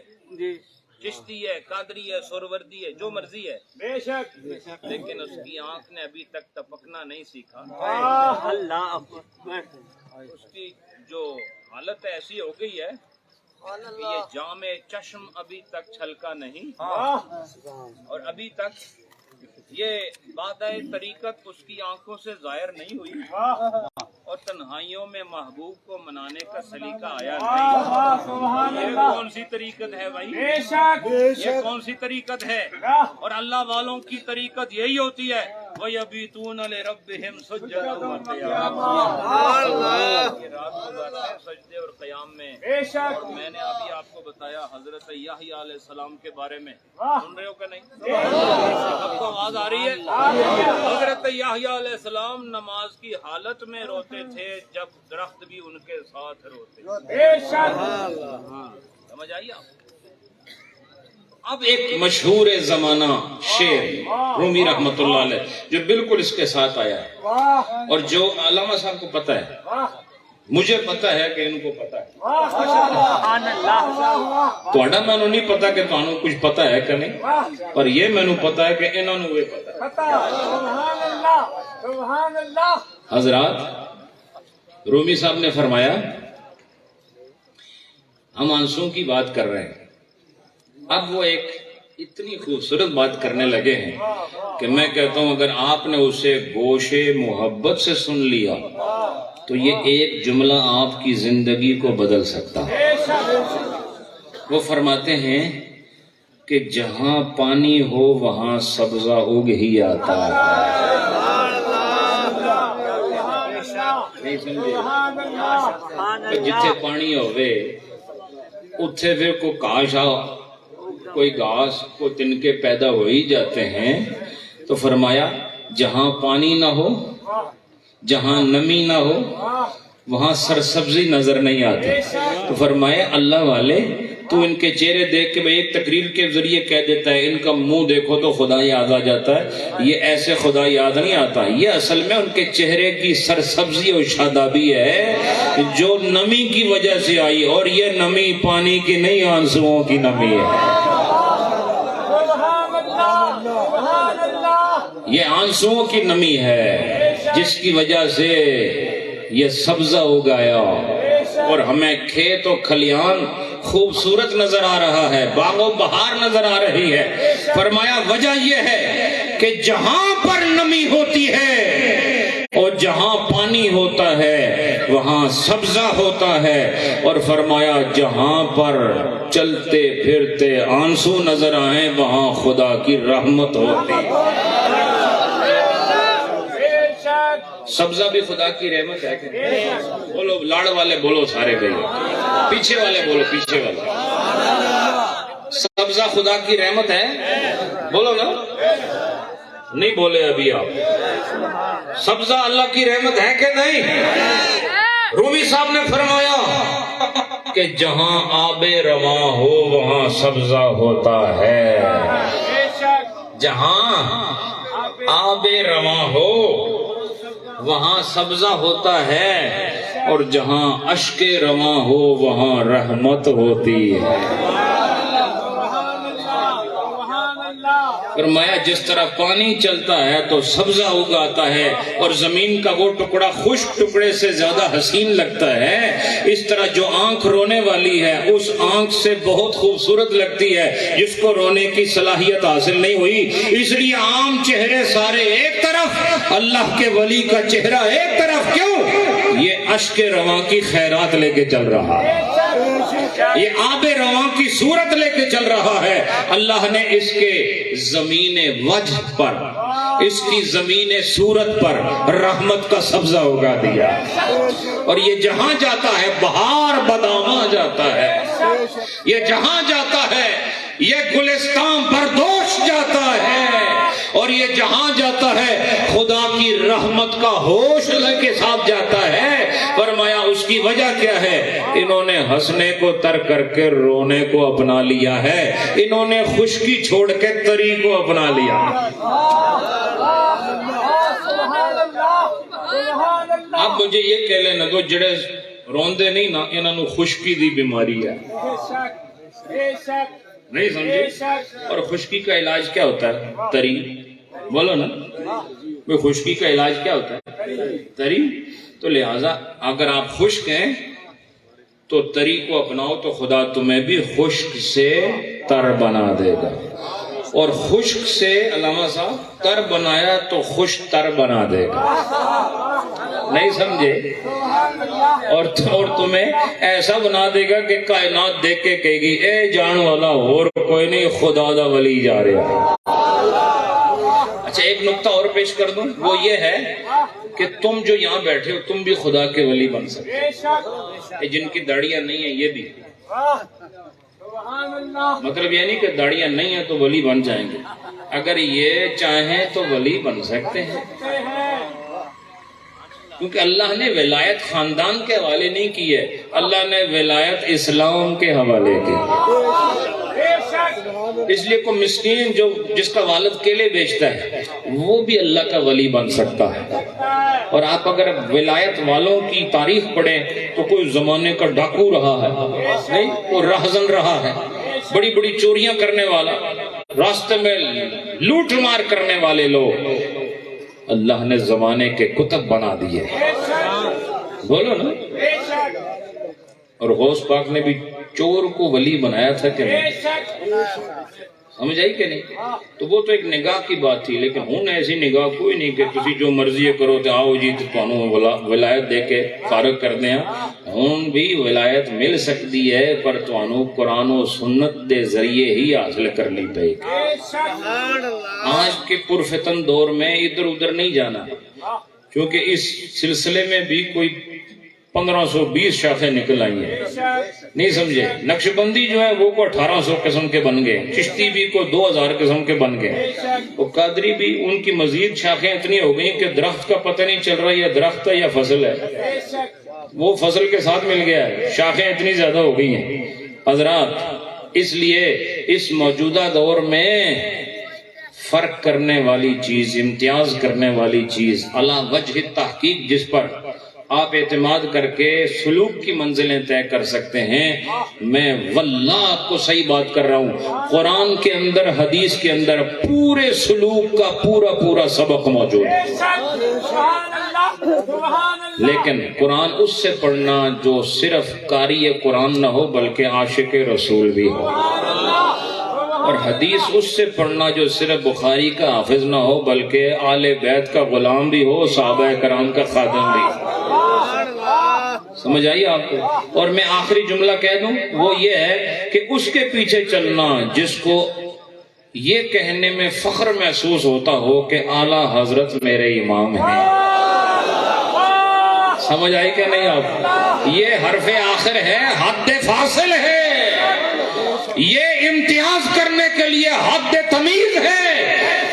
چشتی ہے، قادری ہے، سہروردی ہے، جو مرضی ہے،
بے شک،
لیکن اس کی آنکھ نے ابھی تک ٹپکنا نہیں سیکھا،
اللہ اکبر۔
اس کی جو حالت ایسی ہو گئی ہے کہ یہ جام چشم ابھی تک چھلکا نہیں، اور ابھی تک یہ بادۂ طریقت اس کی آنکھوں سے ظاہر نہیں ہوئی، اور تنہائیوں میں محبوب کو منانے کا سلیقہ آیا نہیں۔ یہ کون سی طریقت ہے بھائی؟
بے شک،
یہ کون سی طریقت ہے؟ اور اللہ والوں کی طریقت یہی ہوتی ہے، وَيَبِيتُونَ لِرَبِّهِمْ سُجَّدًا وَقِيَامًا۔ یہ رات گزارتے ہیں سجدے اور قیام میں۔
بے شک،
اور میں نے ابھی آپ کو بتایا حضرت یحییٰ علیہ السلام کے بارے میں، سن رہے ہو کہ نہیں؟ آپ کو آواز آ رہی ہے؟ حضرت یحییٰ علیہ السلام نماز کی حالت میں روتے تھے جب درخت بھی ان کے ساتھ روتے۔
بے شک،
سمجھ آئی آپ؟
اب ایک مشہور زمانہ شعر رومی رحمت اللہ علیہ جو بالکل اس کے ساتھ آیا ہے، اور جو علامہ صاحب کو پتہ ہے، مجھے پتہ ہے کہ ان کو پتہ ہے،
سبحان اللہ۔
تھوڑا میں نہیں پتا کہ تمہیں کچھ پتہ ہے کہ نہیں، پر یہ میں پتہ ہے کہ انہوں نے پتہ ہے۔
سبحان اللہ، سبحان اللہ۔
حضرات، رومی صاحب نے فرمایا ہم آنسوں کی بات کر رہے ہیں، اب وہ ایک اتنی خوبصورت بات کرنے لگے ہیں کہ میں کہتا ہوں اگر آپ نے اسے گوشے محبت سے سن لیا تو یہ ایک جملہ آپ کی زندگی کو بدل سکتا ہے۔ وہ فرماتے ہیں کہ جہاں پانی ہو وہاں سبزہ اگ ہی آتا ہے۔ نہیں سمجھے؟ کہ جتھے پانی ہوئے اتھے پھر کوئی کاش کوئی گھاس کو تنکے پیدا ہو ہی جاتے ہیں۔ تو فرمایا جہاں پانی نہ ہو، جہاں نمی نہ ہو، وہاں سرسبزی نظر نہیں آتی۔ تو فرمایا اللہ والے تو ان کے چہرے دیکھ کے ایک تقریر کے ذریعے کہہ دیتا ہے ان کا منہ دیکھو تو خدا یاد آ جاتا ہے، یہ ایسے خدا یاد نہیں آتا، یہ اصل میں ان کے چہرے کی سرسبزی اور شادابی ہے جو نمی کی وجہ سے آئی، اور یہ نمی پانی کی نہیں، آنسوؤں کی نمی ہے۔ یہ آنسوؤں کی نمی ہے جس کی وجہ سے یہ سبزہ اگایا، اور ہمیں کھیت و کھلیان خوبصورت نظر آ رہا ہے، باغ و بہار نظر آ رہی ہے۔ فرمایا وجہ یہ ہے کہ جہاں پر نمی ہوتی ہے اور جہاں پانی ہوتا ہے وہاں سبزہ ہوتا ہے، اور فرمایا جہاں پر چلتے پھرتے آنسو نظر آئیں وہاں خدا کی رحمت ہوتی ہے۔ سبزہ بھی خدا کی رحمت ہے کہ بولو لاڑ والے بولو سارے بھائی، پیچھے والے بولو پیچھے والے۔ سبزہ خدا کی رحمت ہے؟ بولو نا، نہیں بولے ابھی آپ. سبزہ اللہ کی رحمت ہے کہ نہیں؟ رومی صاحب نے فرمایا کہ جہاں آب رواں ہو وہاں سبزہ ہوتا ہے. جہاں آب رواں ہو وہاں سبزہ ہوتا ہے، اور جہاں اشک رواں ہو وہاں رحمت ہوتی ہے. فرمایا جس طرح پانی چلتا ہے تو سبزہ اگاتا ہے اور زمین کا وہ ٹکڑا خشک ٹکڑے سے زیادہ حسین لگتا ہے، اس طرح جو آنکھ رونے والی ہے اس آنکھ سے بہت خوبصورت لگتی ہے جس کو رونے کی صلاحیت حاصل نہیں ہوئی. اس لیے عام چہرے سارے ایک طرف، اللہ کے ولی کا چہرہ ایک طرف. کیوں؟ یہ اشک رواں کی خیرات لے کے چل رہا ہے، یہ آب رواں کی صورت لے کے چل رہا ہے. اللہ نے اس کے زمین وجہ پر، اس کی زمین صورت پر رحمت کا سبزہ اگا دیا، اور یہ جہاں جاتا ہے بہار بداماں جاتا ہے، یہ جہاں جاتا ہے یہ گلستان بردوش جاتا ہے، اور یہ جہاں جاتا ہے خدا کی رحمت کا ہوش لے کے ساتھ جاتا ہے. فرمایا اس کی وجہ کیا ہے؟ انہوں نے ہنسنے کو ترک کر کے رونے کو اپنا لیا ہے، انہوں نے خشکی چھوڑ کے تری کو اپنا لیا. اب مجھے یہ کہہ لینا دو جڑے روندے نہیں نا انہوں نے خشکی دی بیماری ہے، نہیں سمجھے؟ اور خشکی کا علاج کیا ہوتا ہے؟ تری. بولو نا، خشکی کا علاج کیا ہوتا ہے؟ تری. تو لہٰذا اگر آپ خشک ہیں تو تری کو اپناؤ تو خدا تمہیں بھی خشک سے تر بنا دے گا، اور خشک سے علامہ صاحب تر بنایا تو خشک تر بنا دے گا. نہیں سمجھے؟ اور تمہیں ایسا بنا دے گا کہ کائنات دیکھ کے کہے گی اے جان والا اور کوئی نہیں، خدا دا ولی جا رہا ہے. اچھا ایک نقطہ اور پیش کر دوں، وہ یہ ہے کہ تم جو یہاں بیٹھے ہو تم بھی خدا کے ولی بن سکتے. جن کی داڑیاں نہیں ہیں یہ بھی، مطلب یہ نہیں کہ داڑیاں نہیں ہیں تو ولی بن جائیں گے، اگر یہ چاہیں تو ولی بن سکتے ہیں. کیونکہ اللہ نے ولایت خاندان کے حوالے نہیں کی ہے، اللہ نے ولایت اسلام کے حوالے کی. اس لیے کوئی مسکین جس کا والد کیلے بیچتا ہے وہ بھی اللہ کا ولی بن سکتا ہے. اور آپ اگر ولایت والوں کی تاریخ پڑھیں تو کوئی زمانے کا ڈاکو رہا ہے نہیں، وہ راہزن رہا ہے، بڑی بڑی چوریاں کرنے والا، راستے میں لوٹ مار کرنے والے لوگ اللہ نے زمانے کے کتب بنا دیے. بولو نا. اور غوث پاک نے بھی چور کو ولی بنایا تھا کہ نہیں؟ سمجھ آئی کہ نہیں؟ تو وہ تو ایک نگاہ کی بات تھی، لیکن ہوں ایسی نگاہ کوئی نہیں کہ تسی جو مرضی کرو تو آؤ جی تمہیں ولایت دے کے فارغ کر دیں. ہوں بھی ولایت مل سکتی ہے پر تمہیں قرآن و سنت دے ذریعے ہی حاصل کرنی پڑے گی. آج کے پرفتن دور میں ادھر ادھر نہیں جانا، کیونکہ اس سلسلے میں بھی کوئی 1520 شاخیں نکل آئی ہیں. نہیں سمجھے؟ نقش بندی جو ہے وہ کو 1800 قسم کے بن گئے، چشتی بھی کو 2000 قسم کے بن گئے، اور قادری بھی ان کی مزید شاخیں اتنی ہو گئی کہ درخت کا پتہ نہیں چل رہا یہ درخت ہے یا فصل ہے، وہ فصل کے ساتھ مل گیا ہے، شاخیں اتنی زیادہ ہو گئی ہیں. حضرات اس لیے اس موجودہ دور میں فرق کرنے والی چیز، امتیاز کرنے والی چیز، علی وجہ تحقیق جس پر آپ اعتماد کر کے سلوک کی منزلیں طے کر سکتے ہیں. میں واللہ آپ کو صحیح بات کر رہا ہوں، قرآن کے اندر حدیث کے اندر پورے سلوک کا پورا سبق موجود ہے. لیکن قرآن اس سے پڑھنا جو صرف قاری قرآن نہ ہو بلکہ عاشق رسول بھی ہو، اور حدیث اس سے پڑھنا جو صرف بخاری کا حافظ نہ ہو بلکہ آل بیت کا غلام بھی ہو، صحابہ کرام کا خادم بھی ہو. سمجھ آئی آپ کو؟ اور میں آخری جملہ کہہ دوں، وہ یہ ہے کہ اس کے پیچھے چلنا جس کو یہ کہنے میں فخر محسوس ہوتا ہو کہ اعلیٰ حضرت میرے امام ہیں. سمجھ آئی کہ نہیں آپ؟ یہ حرف آخر ہے، حد فاصل ہے، یہ امتیاز کر لیے حد تمیز ہے.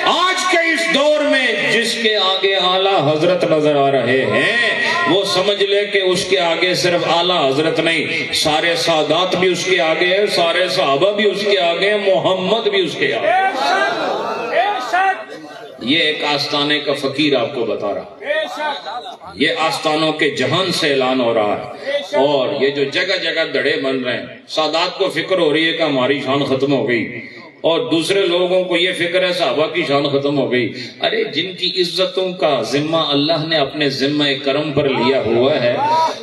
آج کے اس دور میں جس کے آگے اعلیٰ حضرت نظر آ رہے ہیں وہ سمجھ لے کہ اس کے آگے صرف اعلیٰ حضرت نہیں، سارے سادات بھی اس کے آگے ہیں، سارے صحابہ بھی اس کے آگے ہیں، محمد بھی اس کے آگے ہیں. یہ ایک آستانے کا فقیر آپ کو بتا رہا، یہ آستانوں کے جہان سے اعلان ہو رہا ہے. اور یہ جو جگہ جگہ دڑے بن رہے ہیں، سادات کو فکر ہو رہی ہے کہ ہماری شان ختم ہو گئی، اور دوسرے لوگوں کو یہ فکر ہے صحابہ کی شان ختم ہو گئی. ارے جن کی عزتوں کا ذمہ اللہ نے اپنے ذمہ کرم پر لیا ہوا ہے،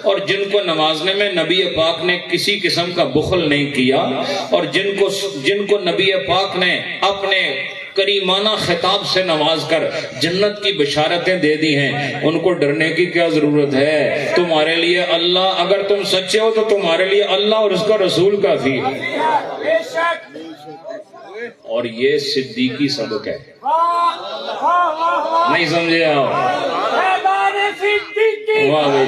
اور جن کو نوازنے میں نبی پاک نے کسی قسم کا بخل نہیں کیا، اور جن کو نبی پاک نے اپنے کریمانہ خطاب سے نواز کر جنت کی بشارتیں دے دی ہیں، ان کو ڈرنے کی کیا ضرورت ہے؟ تمہارے لیے اللہ، اگر تم سچے ہو تو تمہارے لیے اللہ اور اس کا رسول کافی ہے. اور یہ صدیقی سبق ہے. نہیں سمجھے آپ؟ واہ بھائی،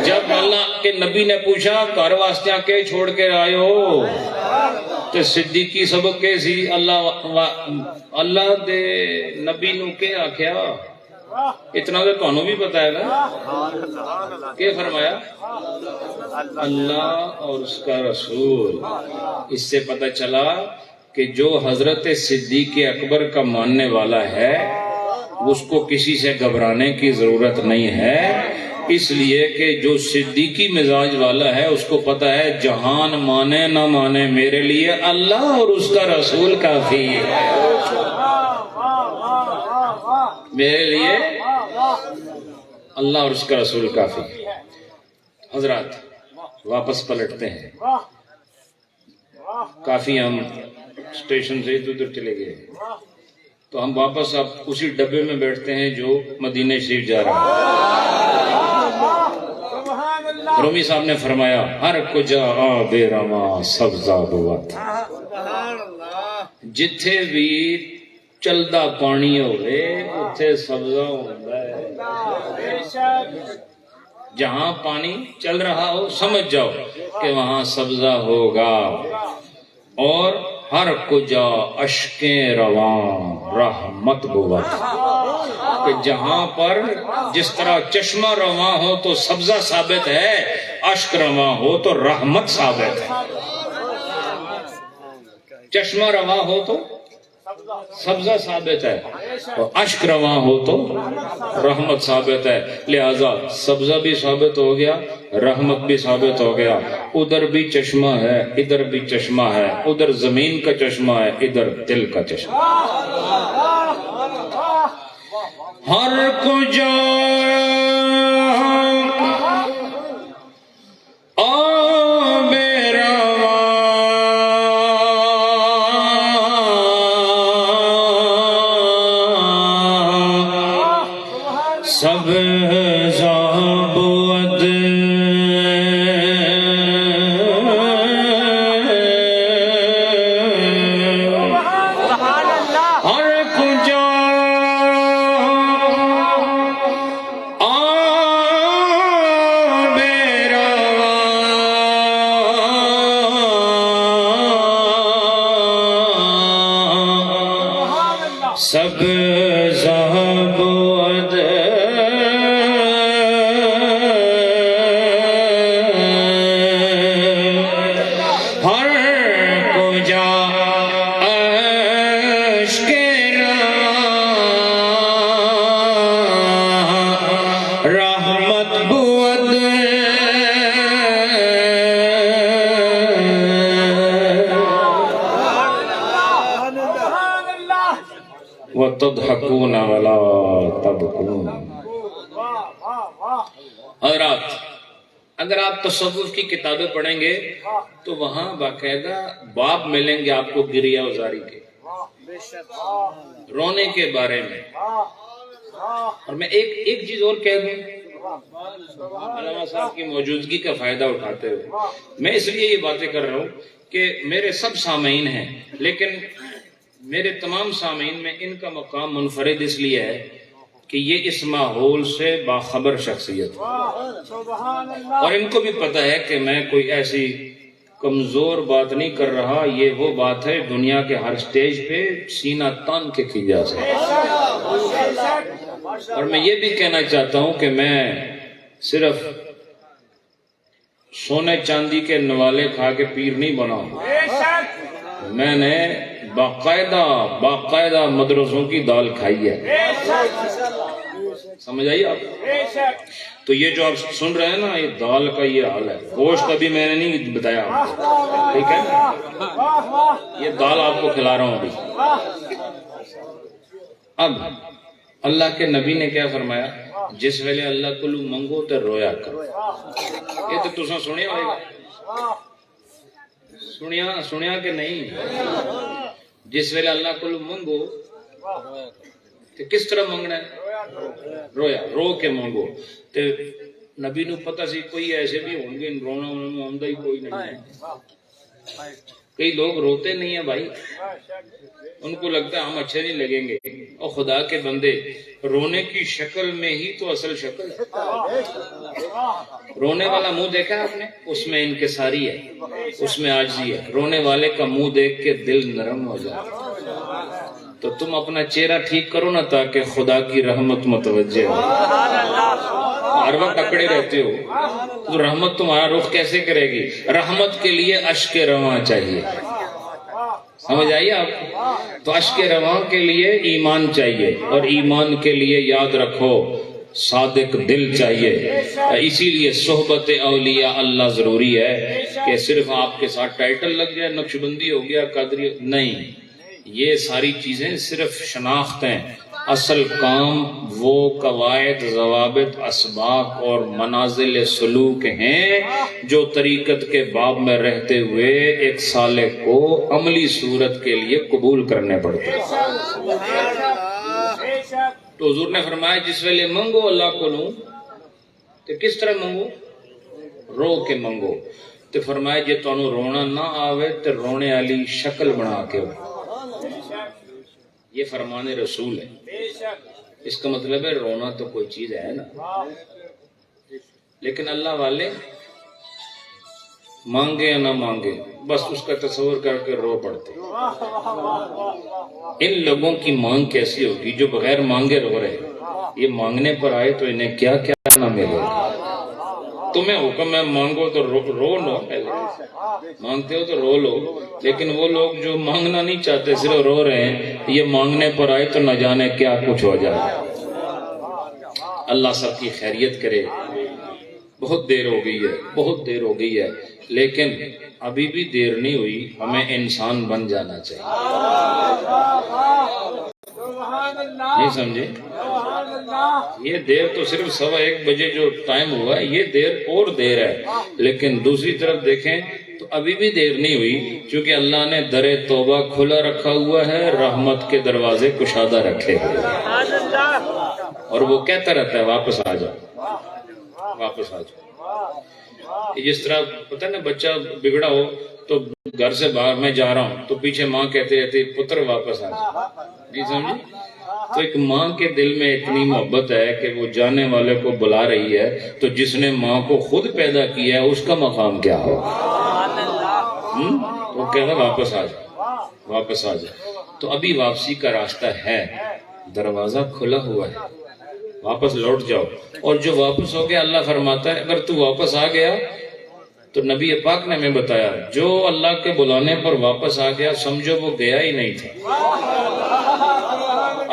جب اللہ کے نبی نے پوچھا گھر واسطے کے چھوڑ کے آئے ہو تو صدیقی سبق کے سی اللہ دے نبی نو کے آخیا. اتنا تو تمہیں بھی پتا ہے نا کہ فرمایا اللہ اور اس کا رسول. اس سے پتہ چلا کہ جو حضرت صدیق اکبر کا ماننے والا ہے اس کو کسی سے گھبرانے کی ضرورت نہیں ہے، اس لیے کہ جو صدیقی مزاج والا ہے اس کو پتہ ہے جہان مانے نہ مانے میرے لیے اللہ اور اس کا رسول کافی ہے. میرے لیے اللہ اور اس کا رسول کافی ہے. حضرات واپس پلٹتے ہیں. کافی ہم اسٹیشن سے ادھر چلے گئے تو ہم واپس اب اسی ڈبے میں بیٹھتے ہیں جو مدینہ شریف جا رہا ہے. رومی صاحب نے فرمایا ہر کجا آب رواں سبزہ بوت، جتھے بھی چلدا پانی ہوئے اتھے سبزہ ہوتا ہے. جہاں پانی چل رہا ہو سمجھ جاؤ کہ وہاں سبزہ ہوگا. اور ہر کجا اشکیں رواں رحمت بوت، کہ جہاں پر جس طرح چشمہ رواں ہو تو سبزہ ثابت ہے، اشک رواں ہو تو رحمت ثابت ہے. چشمہ رواں ہو تو سبزہ ثابت ہے اور اشک رواں ہو تو رحمت ثابت ہے. لہذا سبزہ بھی ثابت ہو گیا، رحمت بھی ثابت ہو گیا. ادھر بھی چشمہ ہے ادھر بھی چشمہ ہے، ادھر زمین کا چشمہ ہے ادھر دل کا چشمہ. ہر کجا سب زہبود ہر کو جا عشق رحمت بود وَتَضْحَكُونَ وَلَا تَبْكُونَ. حضرات اگر آپ تصوف کی کتابیں پڑھیں گے تو وہاں باقاعدہ باب ملیں گے آپ کو گریہ وزاری کے، رونے کے بارے میں. اور میں ایک چیز اور کہہ دوں علامہ صاحب کی موجودگی کا فائدہ اٹھاتے ہوئے، میں اس لیے یہ باتیں کر رہا ہوں کہ میرے سب سامعین ہیں، لیکن میرے تمام سامعین میں ان کا مقام منفرد اس لیے ہے کہ یہ اس ماحول سے باخبر شخصیت ہے، اور ان کو بھی پتہ ہے کہ میں کوئی ایسی کمزور بات نہیں کر رہا، یہ وہ بات ہے دنیا کے ہر سٹیج پہ سینہ تان کے کی جا سکے۔ اور میں یہ بھی کہنا چاہتا ہوں کہ میں صرف سونے چاندی کے نوالے کھا کے پیر نہیں بنا ہوں، میں نے باقاعدہ مدرسوں کی دال کھائی ہے، سمجھ آئیے آپ؟ تو یہ جو آپ سن رہے ہیں نا، یہ دال کا یہ حال ہے، گوشت ابھی میں نے نہیں بتایا آپ کو، ٹھیک ہے؟ یہ دال آپ کو کھلا رہا ہوں ابھی۔ اب اللہ کے نبی نے کیا فرمایا؟ جس ویلے اللہ کو منگو تو رویا کرو۔ یہ تو تساں سنیا ہوئے گا، سنیا کہ نہیں؟ جس ویلے اللہ کو منگو تو کس طرح منگنا ہے؟ رویا، رو کے منگو۔ تو نبی نو پتہ سی کوئی ایسے بھی ہوں گے رونا انہوں نے آمدہ ہی کوئی نہیں ہے۔ کئی لوگ روتے نہیں ہیں بھائی، ان کو لگتا ہے ہم اچھے نہیں لگیں گے، اور خدا کے بندے رونے کی شکل میں ہی تو اصل شکل ہے۔ رونے والا منہ دیکھا آپ نے؟ اس میں انکساری ہے، اس میں عاجزی ہے۔ رونے والے کا منہ دیکھ کے دل نرم ہو جائے۔ تو تم اپنا چہرہ ٹھیک کرو نا تاکہ خدا کی رحمت متوجہ ہو۔ ہر وقت اکڑے رہتے ہو تو رحمت تمہارا رخ کیسے کرے گی؟ رحمت کے لیے اشک رواں چاہیے، سمجھ آئیے آپ؟ تو اشک رواں کے لیے ایمان چاہیے، اور ایمان کے لیے یاد رکھو صادق دل چاہیے۔ اسی لیے صحبت اولیاء اللہ ضروری ہے کہ صرف آپ کے ساتھ ٹائٹل لگ جائے، نقشبندی ہو گیا، قادری نہیں، یہ ساری چیزیں صرف شناخت ہیں۔ اصل کام وہ قواعد، ضوابط، اسباق اور منازل سلوک ہیں جو طریقت کے باب میں رہتے ہوئے ایک سالک کو عملی صورت کے لیے قبول کرنے پڑتے ہیں۔ تو حضور نے فرمایا جس ویلے منگو اللہ کو لوں تو کس طرح منگو؟ رو کے منگو۔ تو فرمایا جے تانوں رونا نہ آوے تو رونے والی شکل بنا کے ہو۔ یہ فرمان رسول ہے۔ اس کا مطلب ہے رونا تو کوئی چیز ہے نا، لیکن اللہ والے مانگے یا نہ مانگے بس اس کا تصور کر کے رو پڑتے۔ ان لوگوں کی مانگ کیسی ہوگی جو بغیر مانگے رو رہے؟ یہ مانگنے پر آئے تو انہیں کیا کیا نہ ملے گا۔ تمہیں حکم ہے مانگو تو رو لو، پہلے مانگتے ہو تو رو لو، لیکن وہ لوگ جو مانگنا نہیں چاہتے صرف رو رہے ہیں، یہ مانگنے پر آئے تو نہ جانے کیا کچھ ہو جائے۔ اللہ سب کی خیریت کرے۔ بہت دیر ہو گئی ہے، بہت دیر ہو گئی ہے، لیکن ابھی بھی دیر نہیں ہوئی، ہمیں انسان بن جانا چاہیے۔ نہیں سمجھے؟ یہ دیر تو صرف 1:15 بجے جو ٹائم ہوا ہے، یہ دیر اور دیر ہے، لیکن دوسری طرف دیکھیں تو ابھی بھی دیر نہیں ہوئی، کیونکہ اللہ نے در توبہ کھلا رکھا ہوا ہے، رحمت کے دروازے کشادہ رکھے ہوئے ہیں، اور وہ کہتا رہتا ہے واپس آ جاؤ، واپس آ جاؤ۔ جس طرح پتہ نا بچہ بگڑا ہو تو گھر سے باہر میں جا رہا ہوں تو پیچھے ماں کہتے رہتی پتر واپس آ جا، نہیں سمجھے؟ تو ایک ماں کے دل میں اتنی محبت ہے کہ وہ جانے والے کو بلا رہی ہے، تو جس نے ماں کو خود پیدا کیا ہے اس کا مقام کیا ہو؟ وہ کہتا واپس آ جا، واپس آ جا۔ تو ابھی واپسی کا راستہ ہے، دروازہ کھلا ہوا ہے، واپس لوٹ جاؤ۔ اور جو واپس ہو گیا اللہ فرماتا ہے اگر تو واپس آ گیا تو نبی پاک نے ہمیں بتایا جو اللہ کے بلانے پر واپس آ گیا سمجھو وہ گیا ہی نہیں تھا۔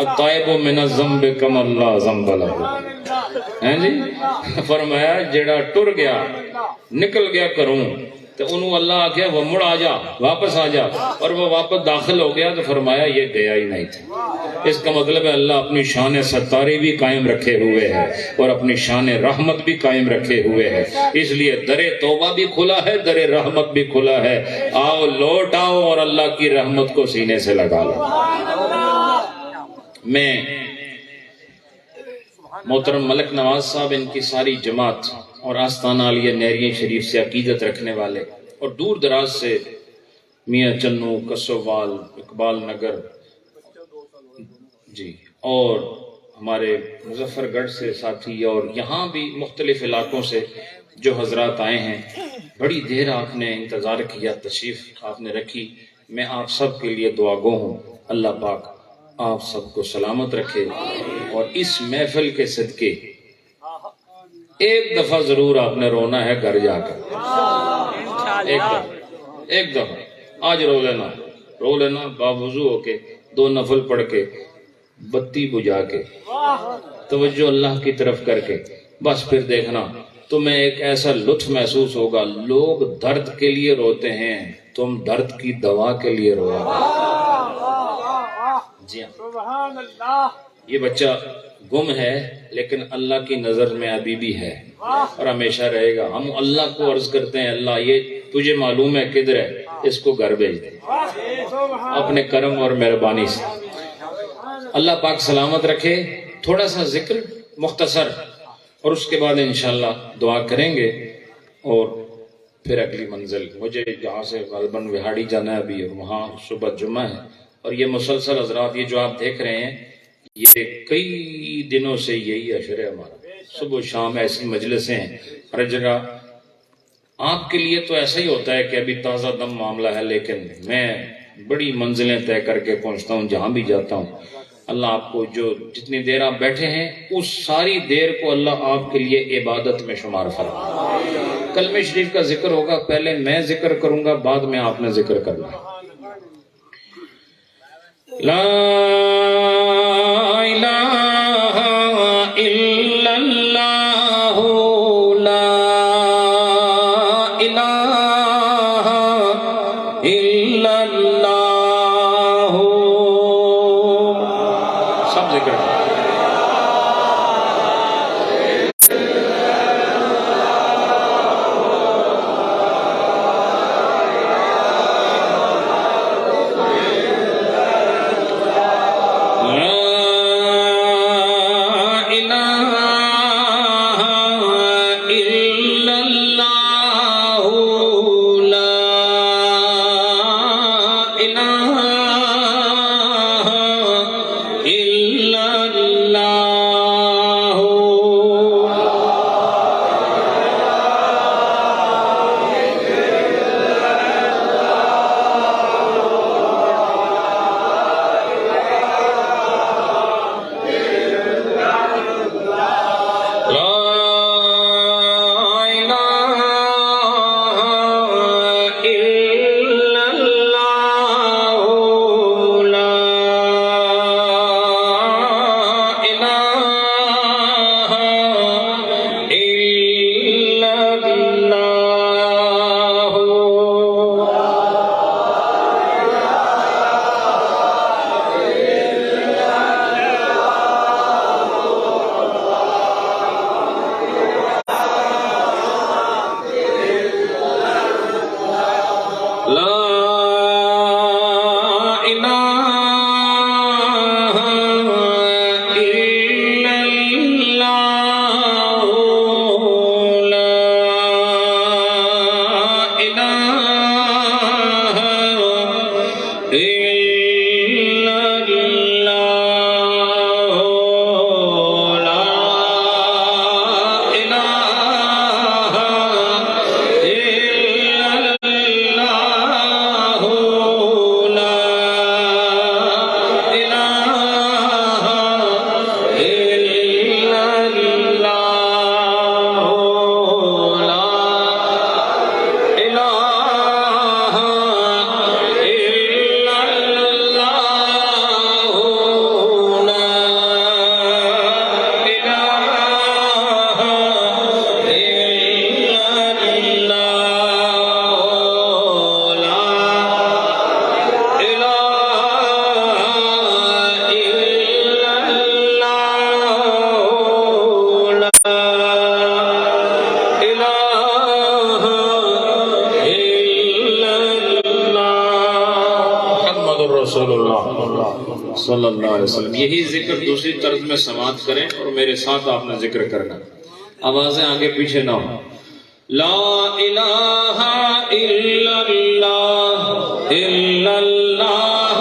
الطائب من الذنب کما لا ذنب لہ، ہیں جی؟ فرمایا جڑا ٹر گیا نکل گیا کروں تو انہوں اللہ آکھیا وہ مڑ آ جا، واپس آ جا، اور وہ واپس داخل ہو گیا تو فرمایا یہ گیا ہی نہیں تھا۔ اس کا مطلب ہے اللہ اپنی شان ستاری بھی قائم رکھے ہوئے ہے اور اپنی شان رحمت بھی قائم رکھے ہوئے ہے، اس لیے در توبہ بھی کھلا ہے، در رحمت بھی کھلا ہے۔ آؤ لوٹ آؤ اور اللہ کی رحمت کو سینے سے لگا لو۔ میں محترم ملک نواز صاحب، ان کی ساری جماعت اور آستانہ علیہ نیریہ شریف سے عقیدت رکھنے والے اور دور دراز سے میاں چنو، کسووال، اقبال نگر جی، اور ہمارے مظفر گڑھ سے ساتھی اور یہاں بھی مختلف علاقوں سے جو حضرات آئے ہیں، بڑی دیر آپ نے انتظار کیا، تشریف آپ نے رکھی. میں آپ سب کے لیے دعا گو ہوں. اللہ پاک آپ سب کو سلامت رکھے اور اس محفل کے صدقے ایک دفعہ ضرور آپ نے رونا ہے گھر جا کر. ایک دفعہ آج رو لینا باوضو ہو کے 2 نفل پڑھ کے بتی بجھا کے توجہ اللہ کی طرف کر کے بس پھر دیکھنا تمہیں ایک ایسا لطف محسوس ہوگا. لوگ درد کے لیے روتے ہیں، تم درد کی دوا کے لیے رویا. جی ہاں،
سبحان اللہ.
یہ بچہ گم ہے لیکن اللہ کی نظر میں ابھی بھی ہے اور ہمیشہ رہے گا. ہم اللہ کو عرض کرتے ہیں اللہ یہ تجھے معلوم ہے کدھر ہے، اس کو گھر بھیج دے اپنے کرم اور مہربانی سے. اللہ پاک سلامت رکھے. تھوڑا سا ذکر مختصر اور اس کے بعد انشاءاللہ دعا کریں گے اور پھر اگلی منزل. مجھے جہاں سے غالباً وہاڑی جانا ہے ابھی اور وہاں صبح جمعہ ہے. اور یہ مسلسل حضرات یہ جو آپ دیکھ رہے ہیں یہ کئی دنوں سے یہی عشر ہے ہمارا. صبح و شام ایسی مجلسیں ہیں ہر جگہ. آپ کے لیے تو ایسا ہی ہوتا ہے کہ ابھی تازہ دم معاملہ ہے، لیکن میں بڑی منزلیں طے کر کے پہنچتا ہوں جہاں بھی جاتا ہوں. اللہ آپ کو جو جتنی دیر آپ بیٹھے ہیں اس ساری دیر کو اللہ آپ کے لیے عبادت میں شمار فرمائے. کلمہ شریف کا ذکر ہوگا، پہلے میں ذکر کروں گا، بعد میں آپ نے ذکر کرنا ہے. لا الہ الا اللہ لا الہ الا اللہ. سب ذکر کریں. صلی اللہ علیہ وسلم. یہی ذکر دوسری طرز میں سماعت کریں اور میرے ساتھ آپ نے ذکر کرنا. آوازیں آگے پیچھے نہ ہوں. لا الہ الا اللہ الا اللہ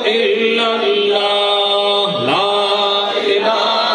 الا اللہ لا الہ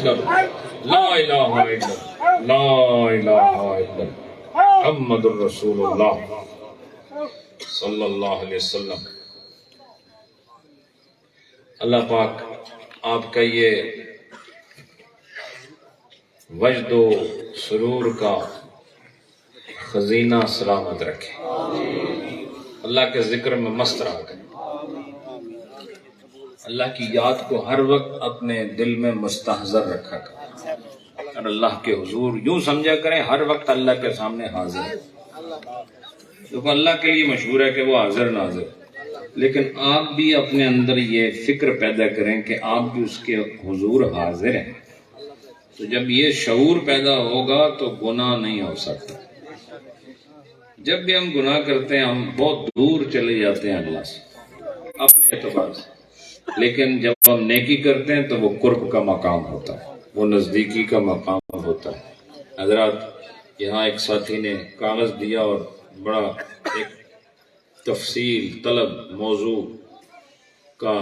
الا اللہ لا الہ الا اللہ لا الہ الا اللہ محمد الرسول اللہ صلی اللہ علیہ وسلم۔ اللہ پاک آپ کا یہ وجد و سرور کا خزینہ سلامت رکھے، اللہ کے ذکر میں مست رہا کریں، اللہ کی یاد کو ہر وقت اپنے دل میں مستحضر رکھا کریں، اور اللہ کے حضور یوں سمجھا کریں ہر وقت اللہ کے سامنے حاضر ہے۔ کیونکہ اللہ کے لیے مشہور ہے کہ وہ حاضر ناظر، لیکن آپ بھی اپنے اندر یہ فکر پیدا کریں کہ آپ بھی اس کے حضور حاضر ہیں۔ تو جب یہ شعور پیدا ہوگا تو گناہ نہیں ہو سکتا۔ جب بھی ہم گناہ کرتے ہیں ہم بہت دور چلے جاتے ہیں اللہ سے اپنے اعتبار سے، لیکن جب ہم نیکی کرتے ہیں تو وہ قرب کا مقام ہوتا ہے، وہ نزدیکی کا مقام ہوتا ہے۔ حضرات یہاں ایک ساتھی نے کاغذ دیا اور بڑا ایک تفصیل طلب موضوع کا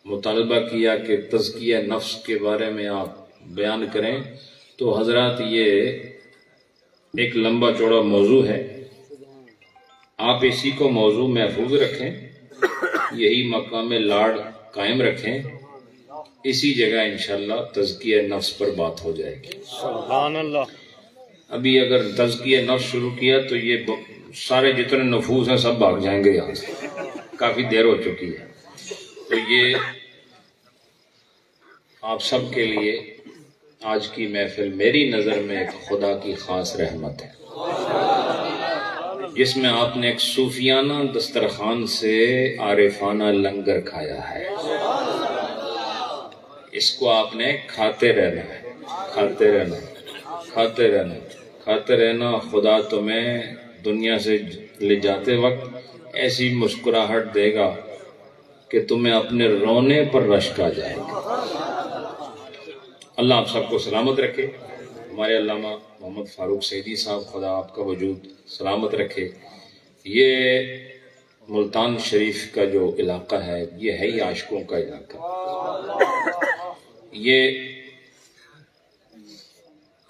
مطالبہ کیا کہ تزکیہ نفس کے بارے میں آپ بیان کریں، تو حضرات یہ ایک لمبا چوڑا موضوع ہے، آپ اسی کو موضوع محفوظ رکھیں، یہی مقام لاڈ قائم رکھیں، اسی جگہ انشاءاللہ تزکیہ نفس پر بات ہو جائے گی۔
سبحان اللہ۔
ابھی اگر تزکیہ نفس شروع کیا تو یہ سارے جتنے نفوس ہیں سب بھاگ جائیں گے یہاں سے، کافی دیر ہو چکی ہے۔ تو یہ آپ سب کے لیے آج کی محفل میری نظر میں ایک خدا کی خاص رحمت ہے، جس میں آپ نے ایک صوفیانہ دسترخوان سے عارفانہ لنگر کھایا ہے۔ اس کو آپ نے کھاتے رہنا ہے، کھاتے رہنا، کھاتے رہنا، کھاتے رہنا۔ خدا تمہیں دنیا سے لے جاتے وقت ایسی مسکراہٹ دے گا کہ تمہیں اپنے رونے پر رشک آ جائے گا۔ اللہ آپ سب کو سلامت رکھے، ہمارے علامہ محمد فاروق سعیدی صاحب خدا آپ کا وجود سلامت رکھے۔ یہ ملتان شریف کا جو علاقہ ہے یہ ہے ہی عاشقوں کا علاقہ، یہ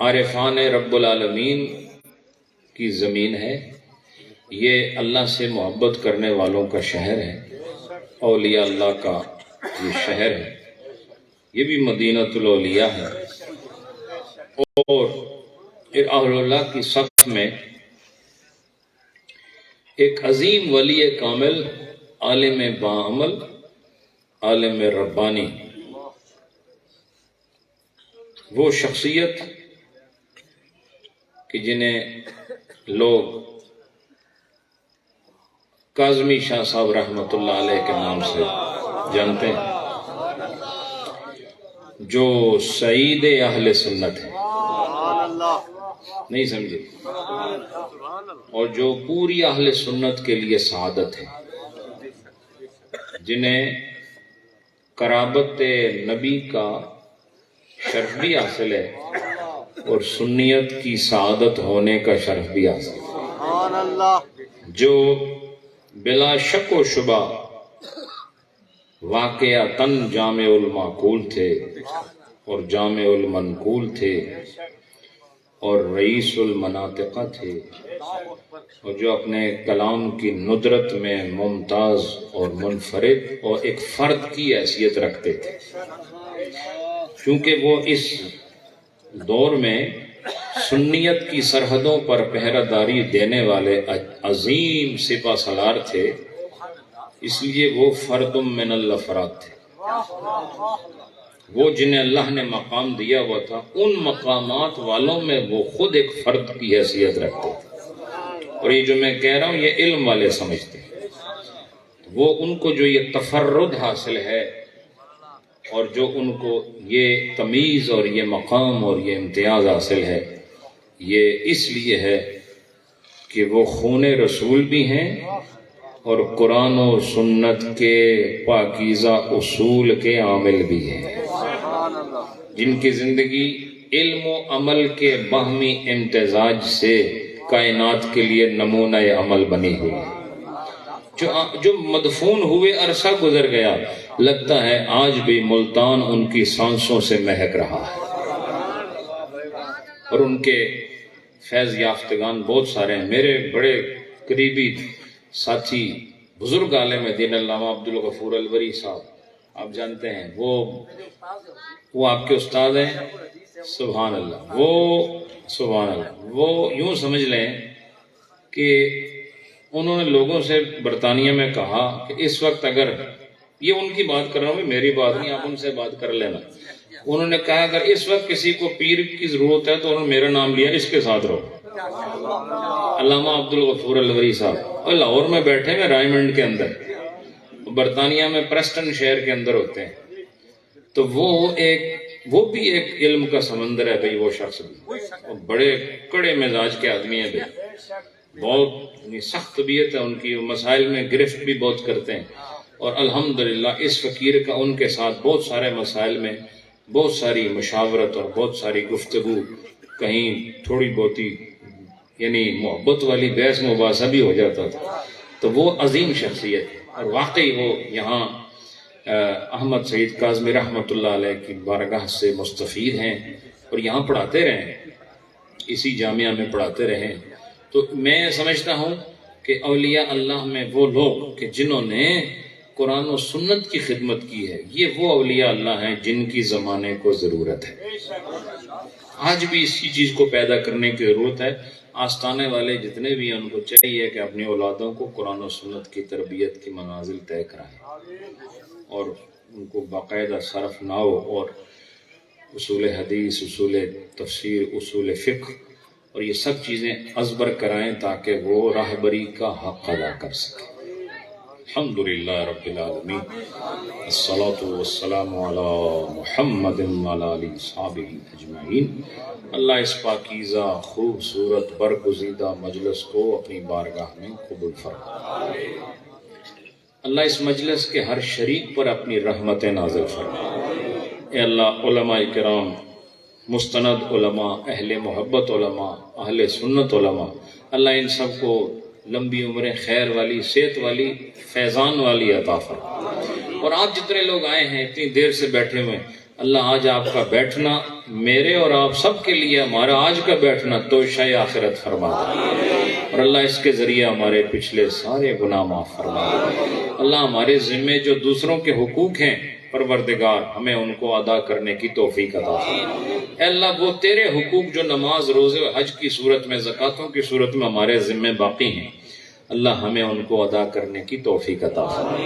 عارفان رب العالمین کی زمین ہے، یہ اللہ سے محبت کرنے والوں کا شہر ہے، اولیاء اللہ کا یہ شہر ہے، یہ بھی مدینۃ الاولیاء ہے، اور اہل اللہ کی صف میں ایک عظیم ولی کامل، عالم باعمل، عالم ربانی، وہ شخصیت کہ جنہیں لوگ کاظمی شاہ صاحب رحمۃ اللہ علیہ کے نام سے جانتے ہیں، جو سعید اہل سنت ہے، نہیں سمجھے، اور جو پوری اہل سنت کے لیے سعادت ہے، جنہیں قرابت نبی کا شرف بھی حاصل ہے اور سنیت کی سعادت ہونے کا شرف بھی حاصل ہے، جو بلا شک و شبہ واقعتاً جامع المعقول تھے اور جامع المنقول تھے اور رئیس المناطق تھے، اور جو اپنے کلام کی ندرت میں ممتاز اور منفرد اور ایک فرد کی حیثیت رکھتے تھے، کیونکہ وہ اس دور میں سنیت کی سرحدوں پر پہرہ داری دینے والے عظیم سپہ سالار تھے، اس لیے وہ فرد من الافراد تھے، وہ جنہیں اللہ نے مقام دیا ہوا تھا ان مقامات والوں میں وہ خود ایک فرد کی حیثیت رکھتے تھے، اور یہ جو میں کہہ رہا ہوں یہ علم والے سمجھتے ہیں، وہ ان کو جو یہ تفرد حاصل ہے اور جو ان کو یہ تمیز اور یہ مقام اور یہ امتیاز حاصل ہے، یہ اس لیے ہے کہ وہ خون رسول بھی ہیں اور قرآن و سنت کے پاکیزہ اصول کے عامل بھی ہیں، جن کی زندگی علم و عمل کے باہمی امتزاج سے کائنات کے لیے نمونہ عمل بنی ہوئی ہے، جو مدفون ہوئے عرصہ گزر گیا، لگتا ہے آج بھی ملتان ان کی سانسوں سے مہک رہا ہے۔ اور ان کے فیض یافتگان بہت سارے ہیں. میرے بڑے قریبی ساتھی بزرگ عالم دین علامہ عبدالغفور الوری صاحب، آپ جانتے ہیں، وہ آپ کے استاد ہیں. سبحان اللہ. سبحان اللہ، وہ یوں سمجھ لیں کہ انہوں نے لوگوں سے برطانیہ میں کہا کہ اس وقت، اگر یہ ان کی بات کر رہا ہوں، میری بات نہیں، آپ ان سے بات کر لینا. انہوں نے کہا اگر اس وقت کسی کو پیر کی ضرورت ہے تو انہوں نے میرا نام لیا، اس کے ساتھ رہو. علامہ عبدالغفور الوری صاحب، اور لاہور میں بیٹھے ہیں رائمنڈ کے اندر، برطانیہ میں پریسٹن شہر کے اندر ہوتے ہیں. تو وہ بھی ایک علم کا سمندر ہے بھئی. وہ شخص بھی بڑے کڑے مزاج کے آدمی ہیں بھئی، بہت سخت طبیعت ہے ان کی، مسائل میں گرفت بھی بہت کرتے ہیں. اور الحمدللہ اس فقیر کا ان کے ساتھ بہت سارے مسائل میں بہت ساری مشاورت اور بہت ساری گفتگو، کہیں تھوڑی بہتی یعنی محبت والی بحث مباحثہ بھی ہو جاتا تھا. تو وہ عظیم شخصیت ہے، اور واقعی وہ یہاں احمد سعید کاظمی رحمۃ اللہ علیہ کی بارگاہ سے مستفید ہیں، اور یہاں پڑھاتے رہے ہیں، اسی جامعہ میں پڑھاتے رہے ہیں. تو میں سمجھتا ہوں کہ اولیاء اللہ میں وہ لوگ کہ جنہوں نے قرآن و سنت کی خدمت کی ہے، یہ وہ اولیاء اللہ ہیں جن کی زمانے کو ضرورت ہے. آج بھی اسی چیز کو پیدا کرنے کی ضرورت ہے. آستانے والے جتنے بھی ہیں ان کو چاہیے کہ اپنی اولادوں کو قرآن و سنت کی تربیت کی منازل طے کرائیں، اور ان کو باقاعدہ صرف نحو اور اصول حدیث، اصول تفسیر، اصول فقہ اور یہ سب چیزیں ازبر کرائیں تاکہ وہ راہبری کا حق ادا کر سکیں. الحمدللہ رب العالمین، الصلاۃ والسلام علی محمد وعلی آلہ وصحبہ اجمعین. اللہ اس پاکیزہ خوبصورت برگزیدہ مجلس کو اپنی بارگاہ میں قبول فرمائے. اللہ اس مجلس کے ہر شریک پر اپنی رحمتیں نازل فرمائے. اے اللہ، علماء کرام، مستند علماء، اہل محبت علماء، اہل سنت علماء، اللہ ان سب کو لمبی عمریں، خیر والی، صحت والی، فیضان والی عطا فرمائے. اور آپ جتنے لوگ آئے ہیں، اتنی دیر سے بیٹھے ہوئے، اللہ آج آپ کا بیٹھنا میرے اور آپ سب کے لیے، ہمارا آج کا بیٹھنا توشہ آخرت فرما دے، اور اللہ اس کے ذریعے ہمارے پچھلے سارے گناہ معاف فرما دے. اللہ ہمارے ذمے جو دوسروں کے حقوق ہیں، پروردگار ہمیں ان کو ادا کرنے کی توفیق عطا فرما. اے اللہ، وہ تیرے حقوق جو نماز، روزے و حج کی صورت میں، زکوٰۃوں کی صورت میں ہمارے ذمے باقی ہیں، اللہ ہمیں ان کو ادا کرنے کی توفیق عطا فرما.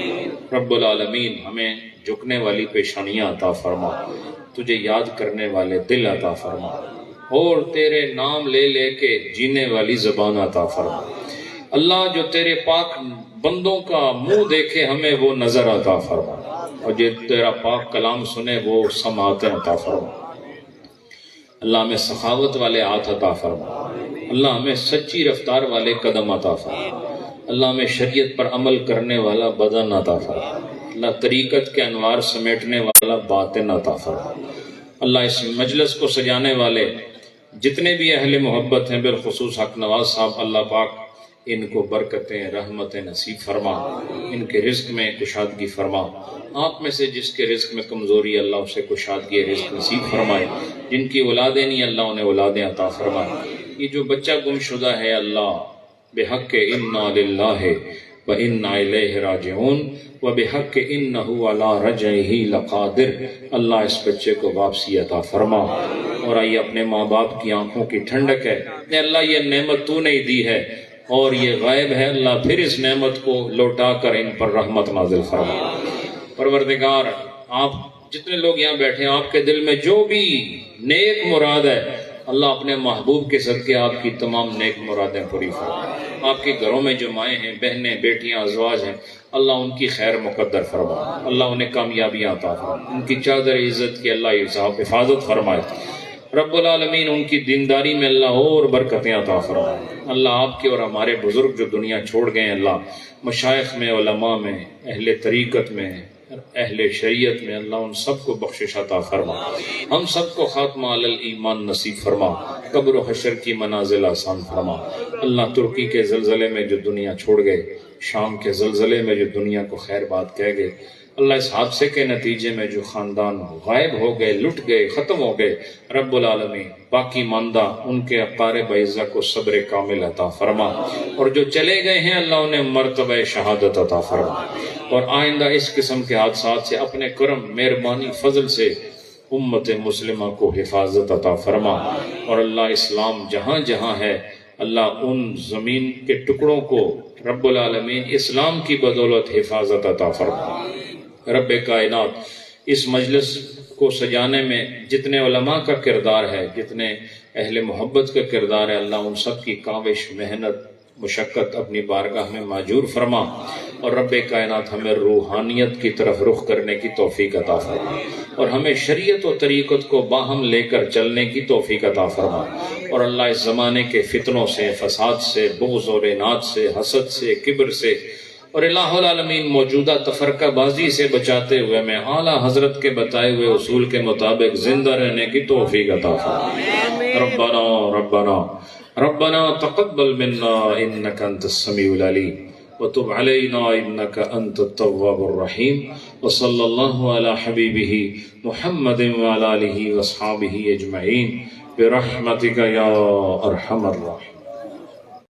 رب العالمین ہمیں جھکنے والی پیشانیاں عطا فرما، تجھے یاد کرنے والے دل عطا فرما، اور تیرے نام لے لے کے جینے والی زبان عطا فرما. اللہ جو تیرے پاک بندوں کا منہ دیکھے ہمیں وہ نظر عطا فرما، اور جو تیرا پاک کلام سنے وہ سماعتیں عطا فرما. اللہ ہمیں سخاوت والے ہاتھ عطا فرما. اللہ ہمیں سچی رفتار والے قدم عطا فرما. اللہ ہمیں شریعت پر عمل کرنے والا بدن عطا فرما. اللہ طریقت کے انوار سمیٹنے والا باطن عطا فرما. اللہ اس مجلس کو سجانے والے جتنے بھی اہل محبت ہیں، بالخصوص حق نواز صاحب، اللہ پاک ان کو برکتیں، رحمتیں نصیب فرما، ان کے رزق میں کشادگی فرما. آپ میں سے جس کے رزق میں کمزوری، اللہ اسے کشادگی رزق نصیب فرمائے. جن کی اولادیں نہیں، اللہ انہیں اولادیں عطا فرمائے. یہ جو بچہ گم شدہ ہے، اللہ بحق انا للہ وَإِنَّا إِلَيْهِ راجعون وَبِحَقِّ إِنَّهُ عَلَىٰ رَجْعِهِ لَقَادِرٌ. اللہ اس بچے کو واپسی عطا فرما، اور آئیے اپنے ماں باپ کی آنکھوں کی ٹھنڈک ہے. اے اللہ، یہ نعمت تو نہیں دی ہے اور یہ غائب ہے، اللہ پھر اس نعمت کو لوٹا کر ان پر رحمت نازل فرما. پروردگار، آپ جتنے لوگ یہاں بیٹھے ہیں، آپ کے دل میں جو بھی نیک مراد ہے، اللہ اپنے محبوب کے صدقے آپ کی تمام نیک مرادیں پوری فرما. آپ کے گھروں میں جو مائیں ہیں، بہنیں، بیٹیاں، ازواج ہیں، اللہ ان کی خیر مقدر فرما. اللہ انہیں کامیابیاں عطا فرما. ان کی چادر عزت کی اللہ حفاظت فرمائے. رب العالمین ان کی دینداری میں اللہ اور برکتیں عطا فرمائے. اللہ آپ کے اور ہمارے بزرگ جو دنیا چھوڑ گئے ہیں، اللہ مشائخ میں، علماء میں، اہل طریقت میں، اہل شریعت میں، اللہ ان سب کو بخشش عطا فرما. ہم سب کو خاتمہ علی الایمان نصیب فرما. قبر و حشر کی منازل آسان فرما. اللہ ترکی کے زلزلے میں جو دنیا چھوڑ گئے، شام کے زلزلے میں جو دنیا کو خیر بات کہہ گئے، اللہ اس حادثے کے نتیجے میں جو خاندان غائب ہو گئے، لٹ گئے، ختم ہو گئے، رب العالمین باقی ماندہ ان کے اقارب اعزا کو صبر کامل عطا فرما، اور جو چلے گئے ہیں اللہ انہیں مرتبہ شہادت عطا فرما، اور آئندہ اس قسم کے حادثات سے اپنے کرم، مہربانی، فضل سے امت مسلمہ کو حفاظت عطا فرما، اور اللہ اسلام جہاں جہاں ہے اللہ ان زمین کے ٹکڑوں کو رب العالمین اسلام کی بدولت حفاظت عطا فرما۔ رب کائنات اس مجلس کو سجانے میں جتنے علماء کا کردار ہے، جتنے اہل محبت کا کردار ہے، اللہ ان سب کی کاوش، محنت، مشقت اپنی بارگاہ میں ماجور فرما، اور رب کائنات ہمیں روحانیت کی طرف رخ کرنے کی توفیق عطا فرما، اور ہمیں شریعت و طریقت کو باہم لے کر چلنے کی توفیق عطا فرما، اور اللہ اس زمانے کے فتنوں سے، فساد سے، بغض اور عناد سے، حسد سے، کبر سے، اور الہ العالمین موجودہ تفرقہ بازی سے بچاتے ہوئے میں اعلیٰ حضرت کے بتائے ہوئے اصول کے مطابق زندہ رہنے کی توفیق عطا فرما۔ ربنا تقبل منا انك انت السميع العليم وتب علينا انك انت التواب الرحيم، وصلى الله على حبيبه محمد وعلى آله واصحابه اجمعين برحمتك يا ارحم الراحمين۔